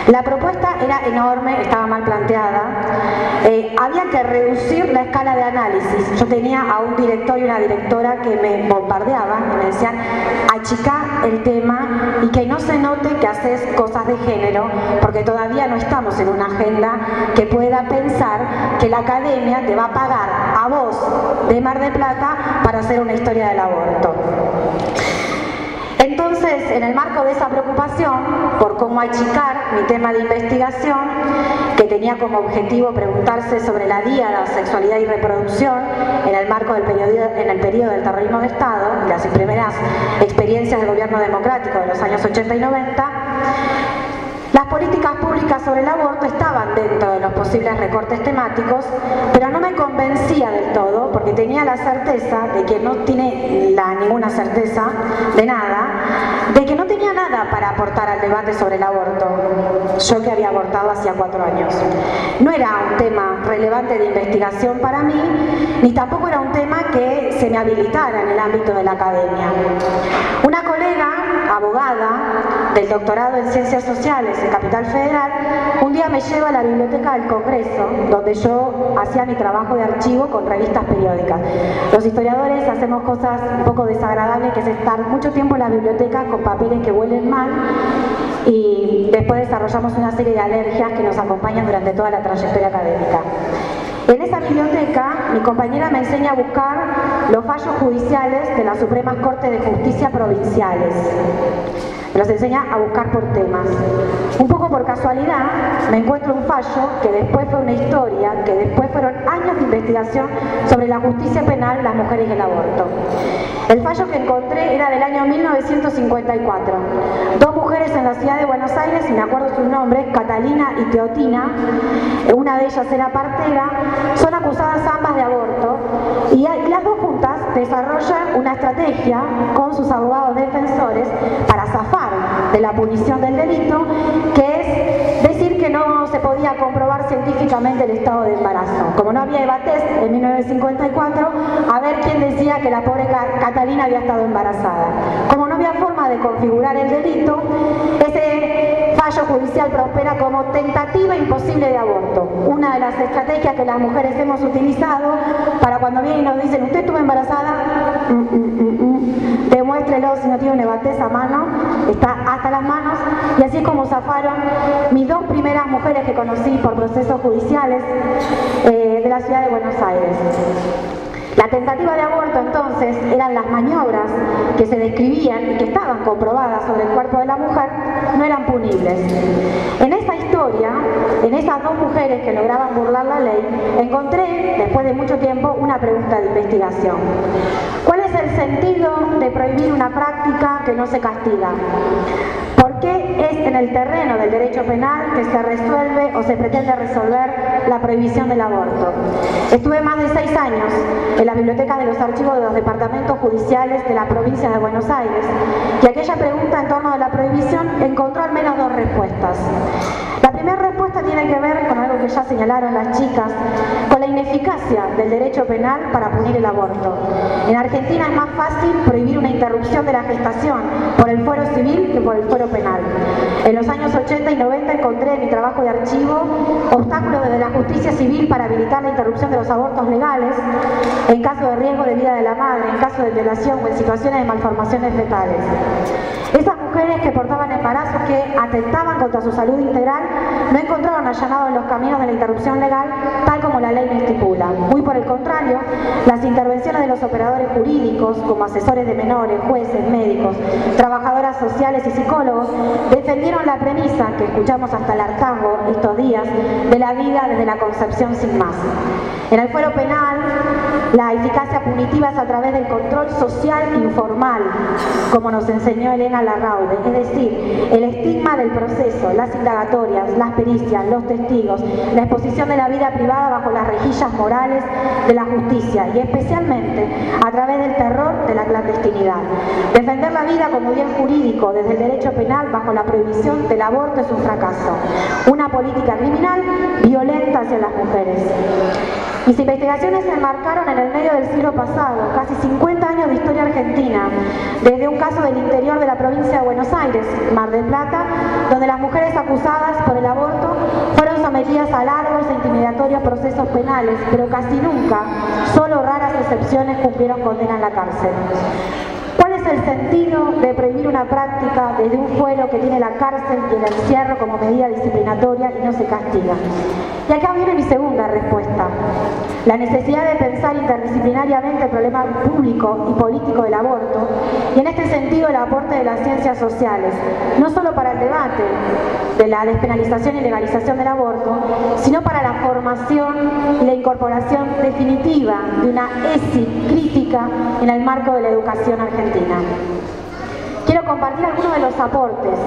La propuesta era enorme, estaba mal planteada, había que reducir la escala de análisis. Yo tenía a un director y una directora que me bombardeaban y me decían: achicá el tema y que no se note que haces cosas de género, porque todavía no estamos en una agenda que pueda pensar que la academia te va a pagar a vos de Mar del Plata para hacer una historia del aborto. Entonces, en el marco de esa preocupación por cómo achicar mi tema de investigación, que tenía como objetivo preguntarse sobre la díada, sexualidad y reproducción en el marco del periodo del terrorismo de Estado y las primeras experiencias del gobierno democrático de los años 80 y 90, las políticas públicas sobre el aborto estaban dentro de los posibles recortes temáticos, pero no me convencía del todo porque tenía la certeza de que no tiene ninguna certeza de nada, de que no tenía nada para aportar al debate sobre el aborto, yo que había abortado hacía 4 años. No era un tema relevante de investigación para mí, ni tampoco era un tema que se me habilitara en el ámbito de la academia. Una colega, abogada, del doctorado en Ciencias Sociales en Capital Federal, un día me lleva a la Biblioteca del Congreso, donde yo hacía mi trabajo de archivo con revistas periódicas. Los historiadores hacemos cosas un poco desagradables, que es estar mucho tiempo en la biblioteca con papeles que huelen mal, y después desarrollamos una serie de alergias que nos acompañan durante toda la trayectoria académica. En esa biblioteca, mi compañera me enseña a buscar los fallos judiciales de las Supremas Cortes de Justicia provinciales. Me los enseña a buscar por temas. Un poco por casualidad, me encuentro un fallo que después fue una historia, que después fueron años de investigación sobre la justicia penal, las mujeres y el aborto. El fallo que encontré era del año 1954. Dos mujeres en la ciudad de Buenos Aires, y me acuerdo sus nombres, Catalina y Teotina, una de ellas era partera, son acusadas ambas de aborto, y las dos juntas desarrollan una estrategia con sus abogados defensores para zafar de la punición del delito, que es decir que no se podía comprobar científicamente el estado de embarazo. Como no había EVA-test en 1954, a ver quién decía que la pobre Catalina había estado embarazada. Como no había forma de configurar el delito, ese fallo judicial prospera como tentativa imposible de aborto. Una de las estrategias que las mujeres hemos utilizado para cuando vienen y nos dicen, ¿usted estuvo embarazada? Demuéstrelo si no tiene un EVA-test a mano, está hasta las manos, y así es como zafaron mis dos primeras mujeres que conocí por procesos judiciales de la ciudad de Buenos Aires. La tentativa de aborto entonces eran las maniobras que se describían y que estaban comprobadas sobre el cuerpo de la mujer, no eran punibles. En esa historia, en esas dos mujeres que lograban burlar la ley, encontré, después de mucho tiempo, una pregunta de investigación. ¿Cuál es el sentido de prohibir una práctica que no se castiga? ¿Por qué es en el terreno del derecho penal que se resuelve o se pretende resolver la prohibición del aborto? Estuve más de 6 años en la biblioteca de los archivos de los departamentos judiciales de la provincia de Buenos Aires, y aquella pregunta en torno a la prohibición encontró al menos dos respuestas. La primera respuesta tiene que ver con algo que ya señalaron las chicas, con la ineficacia del derecho penal para punir el aborto. En Argentina es más fácil prohibir una interrupción de la gestación por el fuero civil que por el fuero penal. En los años 80 y 90 encontré en mi trabajo de archivo obstáculos desde la justicia civil para habilitar la interrupción de los abortos legales en caso de riesgo de vida de la madre, en caso de violación o en situaciones de malformaciones fetales. Esas mujeres que portaban embarazos que atentaban contra su salud integral no encontraron allanado en los caminos de la interrupción legal tal como la ley lo estipula. Muy por el contrario, las intervenciones de los operadores jurídicos, como asesores de menores, jueces, médicos, trabajadoras sociales y psicólogos, defendieron la premisa que escuchamos hasta el hartazgo estos días de la vida desde la concepción sin más. En el fuero penal, la eficacia punitiva es a través del control social informal, como nos enseñó Elena Larraude, es decir, el estigma del proceso, las indagatorias, las pericias, los testigos, la exposición de la vida privada bajo las rejillas morales de la justicia y especialmente a través del terror de la clandestinidad. Defender la vida como bien jurídico desde el derecho penal bajo la prohibición del aborto es un fracaso, una política criminal violenta hacia las mujeres. Mis investigaciones se enmarcaron en el medio del siglo pasado, casi 50 años de historia argentina, desde un caso del interior de la provincia de Buenos Aires, Mar del Plata, donde las mujeres acusadas por el aborto fueron sometidas a largos e intimidatorios procesos penales, pero casi nunca, solo raras excepciones, cumplieron condena en la cárcel. ¿Cuál es el sentido de prohibir una práctica desde un fuero que tiene la cárcel y el encierro como medida disciplinatoria y no se castiga? Y acá viene mi segunda respuesta. La necesidad de pensar interdisciplinariamente el problema público y político del aborto, y en este sentido el aporte de las ciencias sociales, no solo para el debate de la despenalización y legalización del aborto, sino para la formación y la incorporación definitiva de una ESI crítica en el marco de la educación argentina. Quiero compartir algunos de los aportes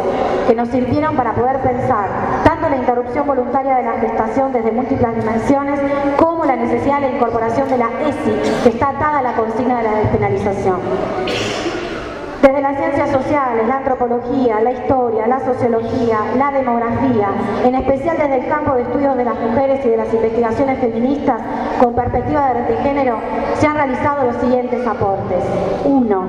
que nos sirvieron para poder pensar tanto la interrupción voluntaria de la gestación desde múltiples dimensiones como la necesidad de la incorporación de la ESI, que está atada a la consigna de la despenalización. Desde las ciencias sociales, la antropología, la historia, la sociología, la demografía, en especial desde el campo de estudios de las mujeres y de las investigaciones feministas con perspectiva de género, se han realizado los siguientes aportes. 1.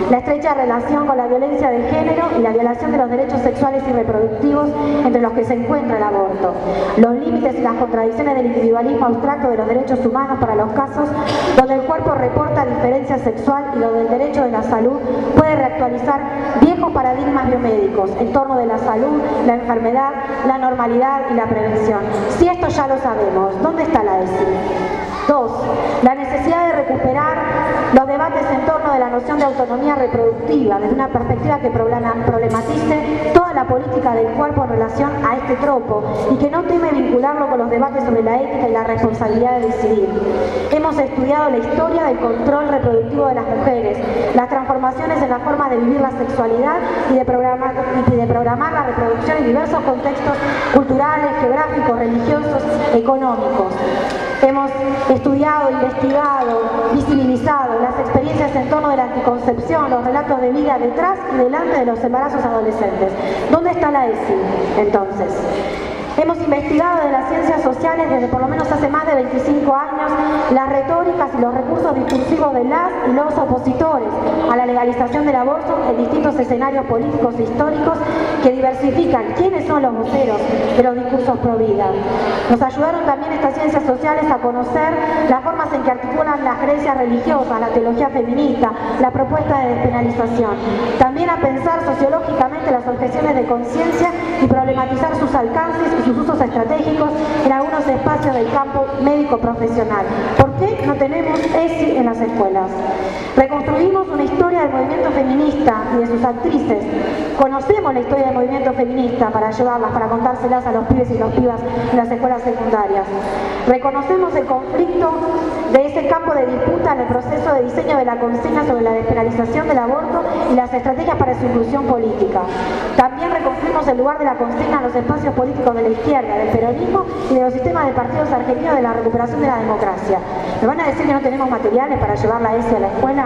La estrecha relación con la violencia de género y la violación de los derechos sexuales y reproductivos entre los que se encuentra el aborto. Los límites y las contradicciones del individualismo abstracto de los derechos humanos para los casos donde el cuerpo reporta diferencia sexual y donde el derecho de la salud puede reactualizar viejos paradigmas biomédicos en torno de la salud, la enfermedad, la normalidad y la prevención. Si esto ya lo sabemos, ¿dónde está la ESI? 2. La necesidad de recuperar los debates en torno de la noción de autonomía reproductiva desde una perspectiva que problematice toda la política del cuerpo en relación a este tropo y que no teme vincularlo con los debates sobre la ética y la responsabilidad de decidir. Hemos estudiado la historia del control reproductivo de las mujeres, las transformaciones en la forma de vivir la sexualidad y de programar la reproducción en diversos contextos culturales, geográficos, religiosos, económicos. Hemos estudiado, investigado, visibilizado las experiencias en torno de la anticoncepción, los relatos de vida detrás y delante de los embarazos adolescentes. ¿Dónde está la ESI, entonces? Hemos investigado desde las ciencias sociales desde por lo menos hace más de 25 años las retóricas y los recursos discursivos de las y los opositores a la legalización del aborto en distintos escenarios políticos e históricos que diversifican quiénes son los voceros de los discursos pro vida. Nos ayudaron también estas ciencias sociales a conocer las formas en que articulan las creencias religiosas, la teología feminista, la propuesta de despenalización. También a pensar sociológicamente las objeciones de conciencia y problematizar sus alcances y sus usos estratégicos en algunos espacios del campo médico profesional. ¿Por qué no tenemos ESI en las escuelas? Reconstruimos una historia del movimiento feminista y de sus actrices. Conocemos la historia del movimiento feminista para llevarlas, para contárselas a los pibes y las pibas en las escuelas secundarias. Reconocemos el conflicto de ese campo de disputa en el proceso de diseño de la consigna sobre la despenalización del aborto y las estrategias para su inclusión política. También reconstruimos el lugar de la consigna en los espacios políticos de la izquierda, del peronismo y de los sistemas de partidos argentinos de la recuperación de la democracia. ¿Me van a decir que no tenemos materiales para llevar la ESI a la escuela?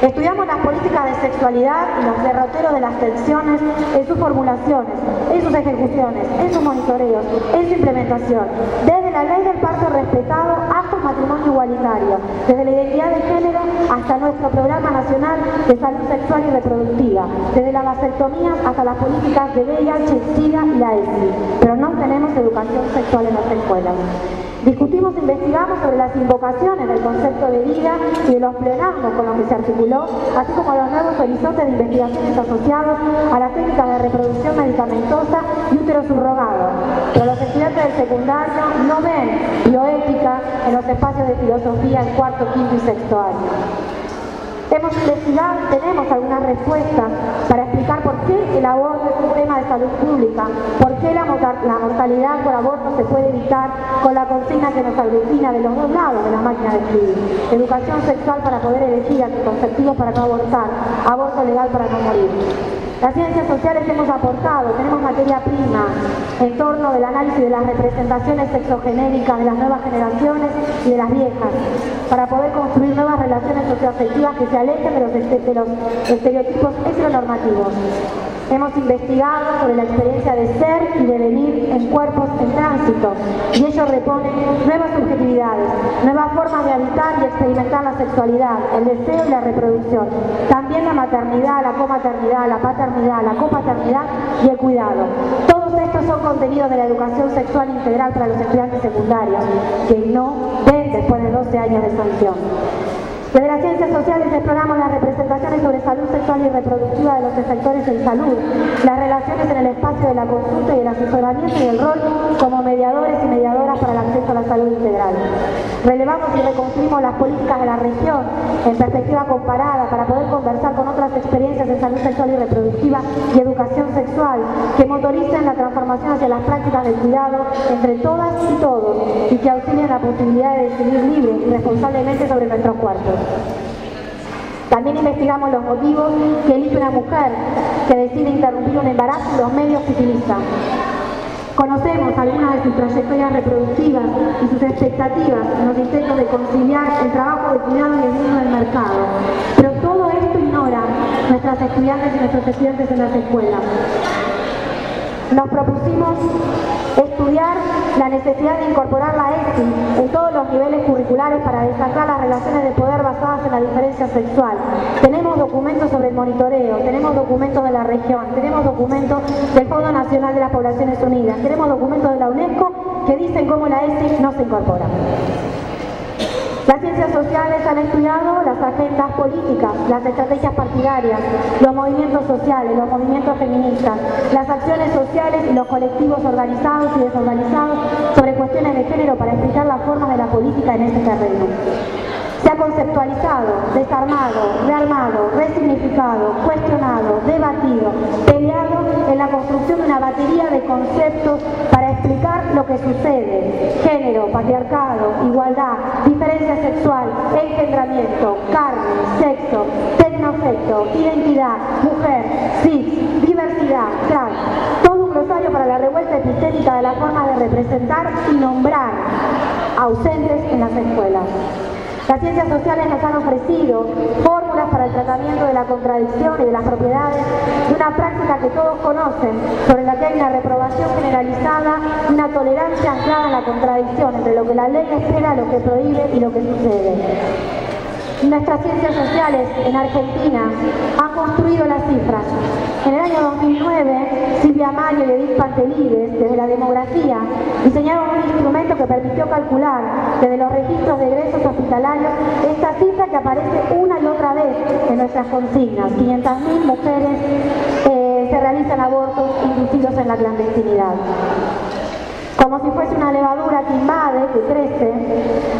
Estudiamos las políticas de sexualidad y los derroteros de las tensiones en sus formulaciones, en sus ejecuciones, en sus monitoreos, en su implementación, desde la ley del parto respetado hasta el matrimonio igualitario, desde la identidad de género hasta nuestro programa nacional de salud sexual y reproductiva, desde las vasectomías hasta las políticas de VIH, SIDA y la ESI, pero no tenemos educación sexual en las escuelas. Discutimos e investigamos sobre las invocaciones del concepto de vida y de los pleonasmos con los que se articuló, así como los nuevos horizontes de investigaciones asociados a las técnicas de reproducción medicamentosa y útero subrogado. Pero los estudiantes del secundario no ven bioética en los espacios de filosofía en cuarto, quinto y sexto año. Hemos investigado y tenemos algunas respuestas para explicar por qué el aborto es un tema de salud pública, por qué la mortalidad por aborto se puede evitar con la consigna que nos aglutina de los dos lados de la máquina de escribir. Educación sexual para poder elegir, anticonceptivos para no abortar, aborto legal para no morir. Las ciencias sociales hemos aportado, tenemos materia prima en torno del análisis de las representaciones sexogenéricas de las nuevas generaciones y de las viejas, para poder construir nuevas relaciones socioafectivas que se alejen de los estereotipos heteronormativos. Hemos investigado sobre la experiencia de ser y de venir en cuerpos en tránsito, y ello repone nuevas subjetividades, nuevas formas de habitar y experimentar la sexualidad, el deseo y la reproducción, también la maternidad, la comaternidad, la paternidad, la copaternidad y el cuidado. Todos estos son contenidos de la educación sexual integral para los estudiantes secundarios, que no ven después de 12 años de sanción. Desde las ciencias sociales exploramos las representaciones sobre salud sexual y reproductiva de los sectores en salud, las relaciones en el espacio de la consulta y el asesoramiento y el rol como mediadores y mediadoras para el acceso a la salud integral. Relevamos y reconstruimos las políticas de la región en perspectiva comparada para poder conversar con otras experiencias de salud sexual y reproductiva y educación sexual que motoricen la transformación hacia las prácticas de cuidado entre todas y todos y que auxilien la posibilidad de decidir libre y responsablemente sobre nuestros cuerpos. También investigamos los motivos que elige una mujer que decide interrumpir un embarazo y los medios que utiliza. Conocemos algunas de sus trayectorias reproductivas y sus expectativas en los intentos de conciliar el trabajo de cuidado y el mundo del mercado. Pero todo esto ignora nuestra nuestras estudiantes y nuestros estudiantes en las escuelas. Nos propusimos estudiar la necesidad de incorporar la ESI en todos los niveles curriculares para desatar las relaciones de poder basadas en la diferencia sexual. Tenemos documentos sobre el monitoreo, tenemos documentos de la región, tenemos documentos del Fondo Nacional de las Poblaciones Unidas, tenemos documentos de la UNESCO que dicen cómo la ESI no se incorpora. Las ciencias sociales han estudiado las agendas políticas, las estrategias partidarias, los movimientos sociales, los movimientos feministas, las acciones sociales y los colectivos organizados y desorganizados sobre cuestiones de género para explicar las formas de la política en ese terreno. Se ha conceptualizado, desarmado, rearmado, resignificado, cuestionado, debatido, peleado en la construcción de una batería de conceptos para explicar lo que sucede: género, patriarcado, igualdad, diferencia sexual, engendramiento, carne, sexo, tecnoafecto, identidad, mujer, cis, diversidad, trans. Todo un glosario para la revuelta epistémica de la forma de representar y nombrar ausentes en las escuelas. Las ciencias sociales nos han ofrecido fórmulas para el tratamiento de la contradicción y de las propiedades de una práctica que todos conocen, sobre la que hay una reprobación generalizada y una tolerancia anclada en la contradicción entre lo que la ley espera, lo que prohíbe y lo que sucede. Nuestras ciencias sociales en Argentina han construido las cifras. En el año 2009, Silvia Mario y Edith Pantelides, desde la demografía, diseñaron un instrumento que permitió calcular desde los registros de egresos hospitalarios esta cifra que aparece una y otra vez en nuestras consignas. 500.000 mujeres se realizan abortos inducidos en la clandestinidad. Como si fuese una levadura que invade, que crece,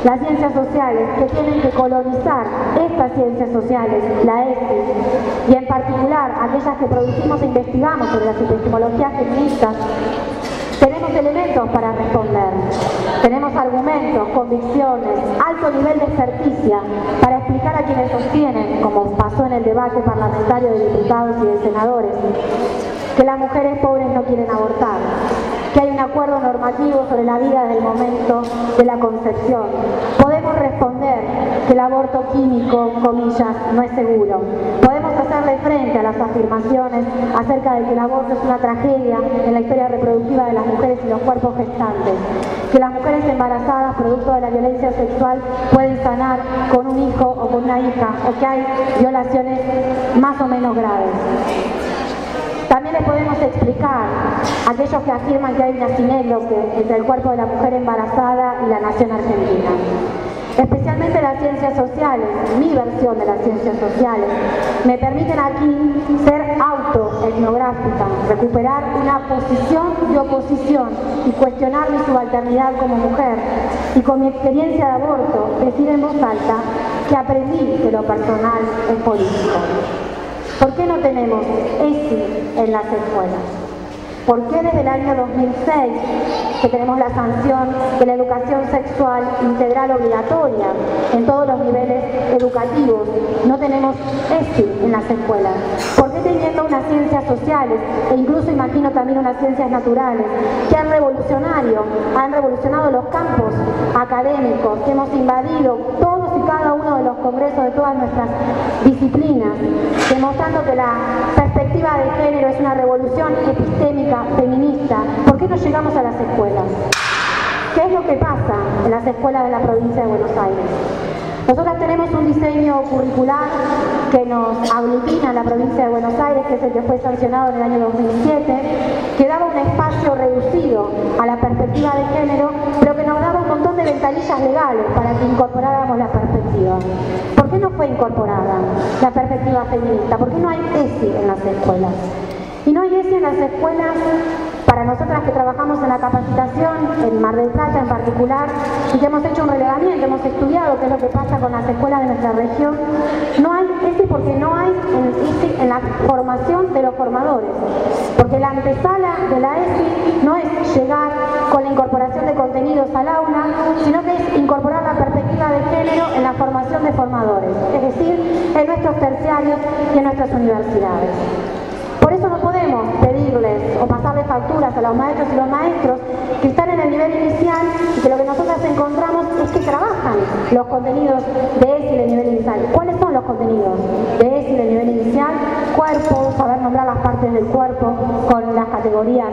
las ciencias sociales que tienen que colonizar estas ciencias sociales, la ESI, y en particular aquellas que producimos e investigamos sobre las epistemologías feministas, tenemos elementos para responder, tenemos argumentos, convicciones, alto nivel de experticia para explicar a quienes sostienen, como pasó en el debate parlamentario de diputados y de senadores, que las mujeres pobres no quieren abortar, que hay un acuerdo normativo sobre la vida desde el momento de la concepción. Podemos responder que el aborto químico, comillas, no es seguro. Podemos hacerle frente a las afirmaciones acerca de que el aborto es una tragedia en la historia reproductiva de las mujeres y los cuerpos gestantes, que las mujeres embarazadas producto de la violencia sexual pueden sanar con un hijo o con una hija, o que hay violaciones más o menos graves. También les podemos explicar a aquellos que afirman que hay una sinécdoque entre el cuerpo de la mujer embarazada y la nación argentina. Especialmente las ciencias sociales, mi versión de las ciencias sociales, me permiten aquí ser autoetnográfica, recuperar una posición de oposición y cuestionar mi subalternidad como mujer, y con mi experiencia de aborto decir en voz alta que aprendí que lo personal es político. ¿Por qué no tenemos ESI en las escuelas? ¿Por qué desde el año 2006, que tenemos la sanción de la educación sexual integral obligatoria en todos los niveles educativos, no tenemos ESI en las escuelas? ¿Por qué teniendo unas ciencias sociales, e incluso imagino también unas ciencias naturales, que han revolucionado los campos académicos, que hemos invadido todos y cada uno de los congresos de todas nuestras disciplinas, demostrando que la perspectiva de género es una revolución epistémica feminista? ¿Por qué no llegamos a las escuelas? ¿Qué es lo que pasa en las escuelas de la provincia de Buenos Aires? Nosotras tenemos un diseño curricular que nos aglutina en la provincia de Buenos Aires, que es el que fue sancionado en el año 2007, que daba un espacio reducido a la perspectiva de género, pero que nos daba un montón de ventanillas legales para que incorporáramos la perspectiva. ¿Por qué no fue incorporada la perspectiva feminista? ¿Por qué no hay ESI en las escuelas? Y no hay ESI en las escuelas para nosotras que trabajamos en la capacitación, en Mar del Plata en particular, y que hemos hecho un relevamiento, hemos estudiado qué es lo que pasa con las escuelas de nuestra región. No hay ESI porque no hay ESI en la formación de los formadores, porque la antesala de la ESI no es llegar con la incorporación de contenidos al aula, sino que es incorporar la perspectiva de género en la formación de formadores, es decir, en nuestros terciarios y en nuestras universidades. Por eso no podemos pedirles o pasarles facturas a los maestros y los maestros que están en el nivel inicial y que lo que nosotras encontramos es que trabajan los contenidos de ESI de nivel inicial. ¿Cuáles son los contenidos de ESI de nivel inicial? cuerpo, saber nombrar las partes del cuerpo con las categorías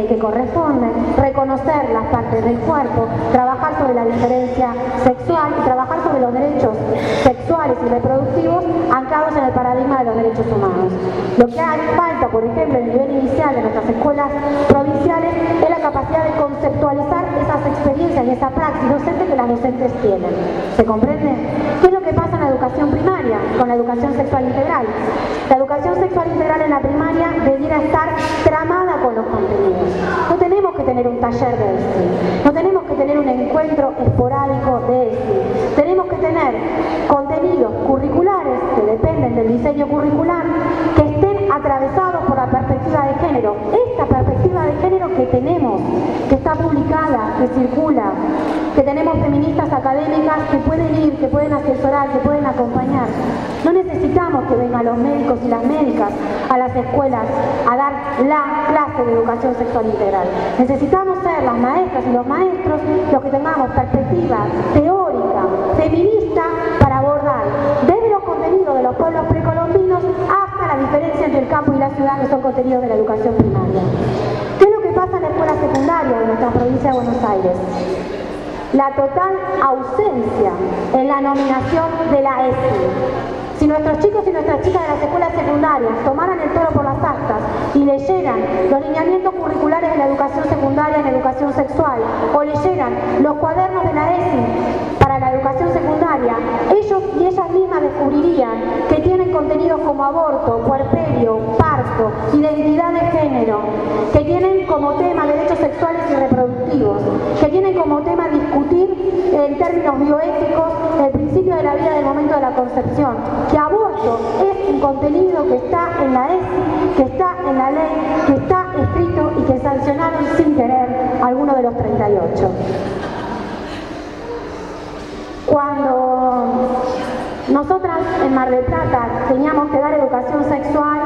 que corresponden, reconocer las partes del cuerpo, trabajar sobre la diferencia sexual y trabajar sobre los derechos sexuales y reproductivos anclados en el paradigma de los derechos humanos. Lo que hace falta, por ejemplo, en el nivel inicial de nuestras escuelas provinciales es la capacidad de conceptualizar esas experiencias y esa praxis docente que las docentes tienen. ¿Se comprende? ¿Qué es lo que pasa en la educación primaria con la educación sexual integral? La educación sexual integral en la primaria debiera estar tramada con los contenidos. No tenemos que tener un taller de ESI, no tenemos que tener un encuentro esporádico de ESI. Tenemos que tener contenidos curriculares que dependen del diseño curricular que estén atravesados por la perspectiva de género. Esta perspectiva de género que tenemos, que está publicada, que circula, que tenemos feministas académicas que pueden ir, que pueden asesorar, que pueden acompañar. No necesitamos que vengan los médicos y las médicas a las escuelas a dar la clase de educación sexual integral. Necesitamos ser las maestras y los maestros los que tengamos perspectiva teórica, feminista, para abordar desde los contenidos de los pueblos precolombinos hasta la diferencia entre el campo y la ciudad, que son contenidos de la educación primaria. ¿Qué es lo que pasa en la escuela secundaria de nuestra provincia de Buenos Aires? La total ausencia en la nominación de la ESI. Si nuestros chicos y nuestras chicas de las escuelas secundarias tomaran el toro por las astas y leyeran los lineamientos curriculares de la educación secundaria en educación sexual, o leyeran los cuadernos de la ESI para la educación secundaria, ellos y ellas mismas descubrirían que tienen contenidos como aborto, puerperio, parto, identidad de género, que tienen como tema derechos sexuales y reproductivos, que tienen como tema discutir en términos bioéticos el principio de la vida del momento de la concepción, que aborto es un contenido que está en la ESI, que está en la ley, que está escrito y que sancionaron sin querer algunos de los 38. Cuando nosotras en Mar del Plata teníamos que dar educación sexual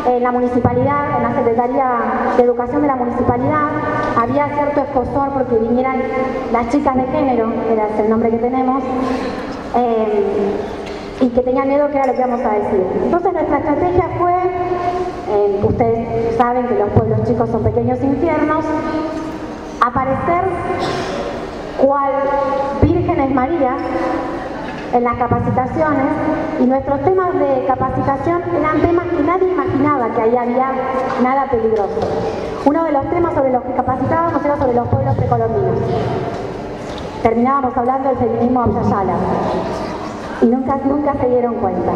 en la municipalidad, en la Secretaría de Educación de la municipalidad, había cierto escozor porque vinieran las chicas de género, que era el nombre que tenemos, y que tenían miedo que era lo que íbamos a decir. Entonces nuestra estrategia fue, ustedes saben que los pueblos chicos son pequeños infiernos, aparecer cual vírgenes Marías en las capacitaciones, y nuestros temas de capacitación eran temas que nadie imaginaba que ahí había nada peligroso. Uno de los temas sobre los que capacitábamos era sobre los pueblos precolombinos. Terminábamos hablando del feminismo Abya-Yala y nunca se dieron cuenta.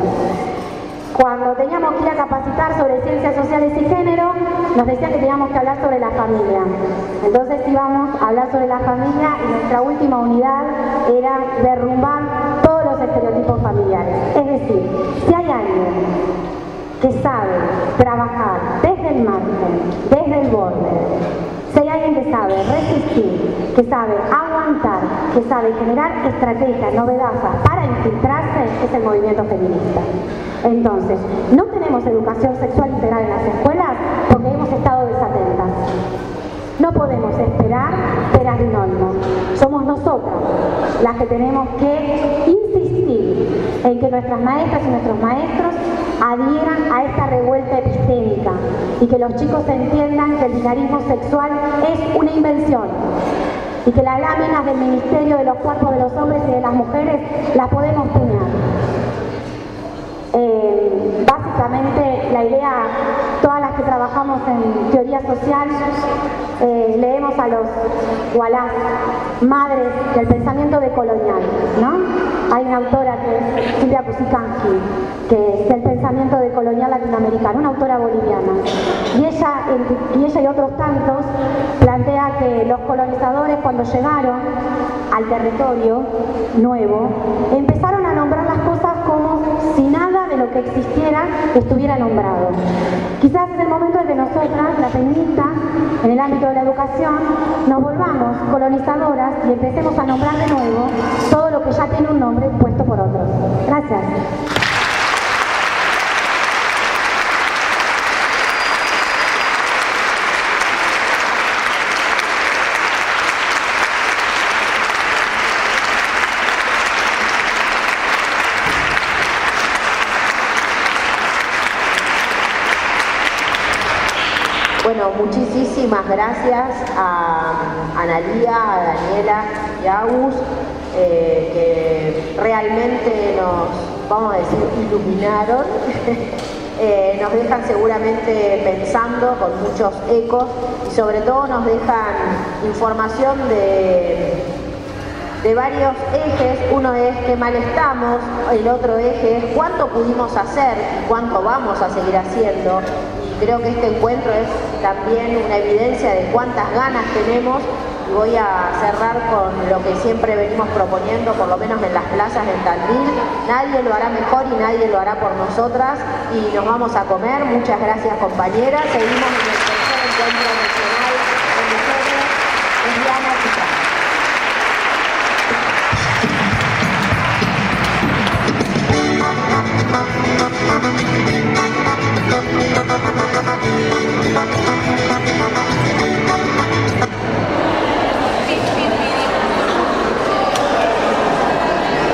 Cuando teníamos que ir a capacitar sobre ciencias sociales y género, nos decían que teníamos que hablar sobre la familia. Entonces íbamos a hablar sobre la familia y nuestra última unidad era derrumbar todos los estereotipos familiares. Es decir, si hay alguien que sabe trabajar desde el margen, desde el borde, si hay alguien que sabe resistir, que sabe aguantar, que sabe generar estrategias novedosas para infiltrarse, es el movimiento feminista. Entonces, no tenemos educación sexual integral en las escuelas porque hemos estado desatentas. No podemos esperar peras de un olmo. Somos nosotras las que tenemos que insistir en que nuestras maestras y nuestros maestros adhieran a esta revuelta epistémica y que los chicos entiendan que el binarismo sexual es una invención y que las láminas del Ministerio de los Cuerpos de los Hombres y de las Mujeres las podemos puñar. Básicamente la idea, todas las que trabajamos en teoría social, leemos a los o a las madres del pensamiento decolonial, ¿no? Hay una autora que es Silvia Cusicanqui, que es del pensamiento decolonial latinoamericano, una autora boliviana. Y ella y otros tantos plantea que los colonizadores, cuando llegaron al territorio nuevo, empezaron a nombrar las cosas como si nada de lo que existiera estuviera nombrado. Quizás es el momento de que nosotras, las feministas, en el ámbito de la educación, nos volvamos colonizadoras y empecemos a nombrar de nuevo todo lo que ya tiene un nombre puesto por otros. Gracias. Bueno, muchísimas gracias a Analía, a Daniela y a Agus, que realmente nos, vamos a decir, iluminaron. Nos dejan seguramente pensando con muchos ecos y sobre todo nos dejan información de varios ejes. Uno es qué mal estamos, el otro eje es cuánto pudimos hacer y cuánto vamos a seguir haciendo. Y creo que este encuentro es también una evidencia de cuántas ganas tenemos. Y voy a cerrar con lo que siempre venimos proponiendo, por lo menos en las plazas en Tandil. Nadie lo hará mejor y nadie lo hará por nosotras. Y nos vamos a comer. Muchas gracias, compañeras. Seguimos en el tercer encuentro nacional de mujeres lesbianas y trans.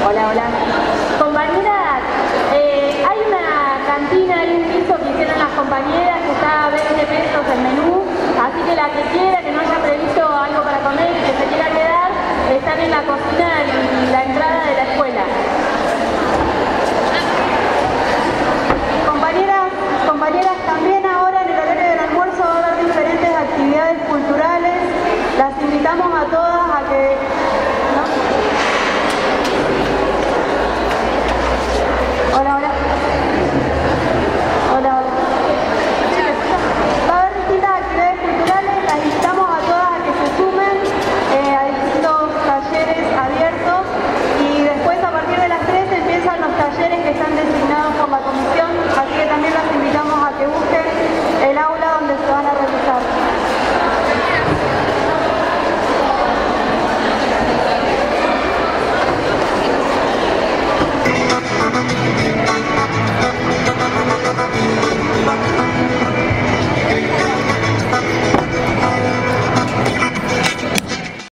Hola, hola. Compañeras, hay una cantina, hay un piso que hicieron las compañeras que está a 20 pesos el menú, así que la que quiera, que no haya previsto algo para comer y que se quiera quedar, están en la cocina en la entrada de la escuela. Compañeras, también ahora en el horario del almuerzo va a haber diferentes actividades culturales. Las invitamos a todas a que... ¿no? Hola, hola.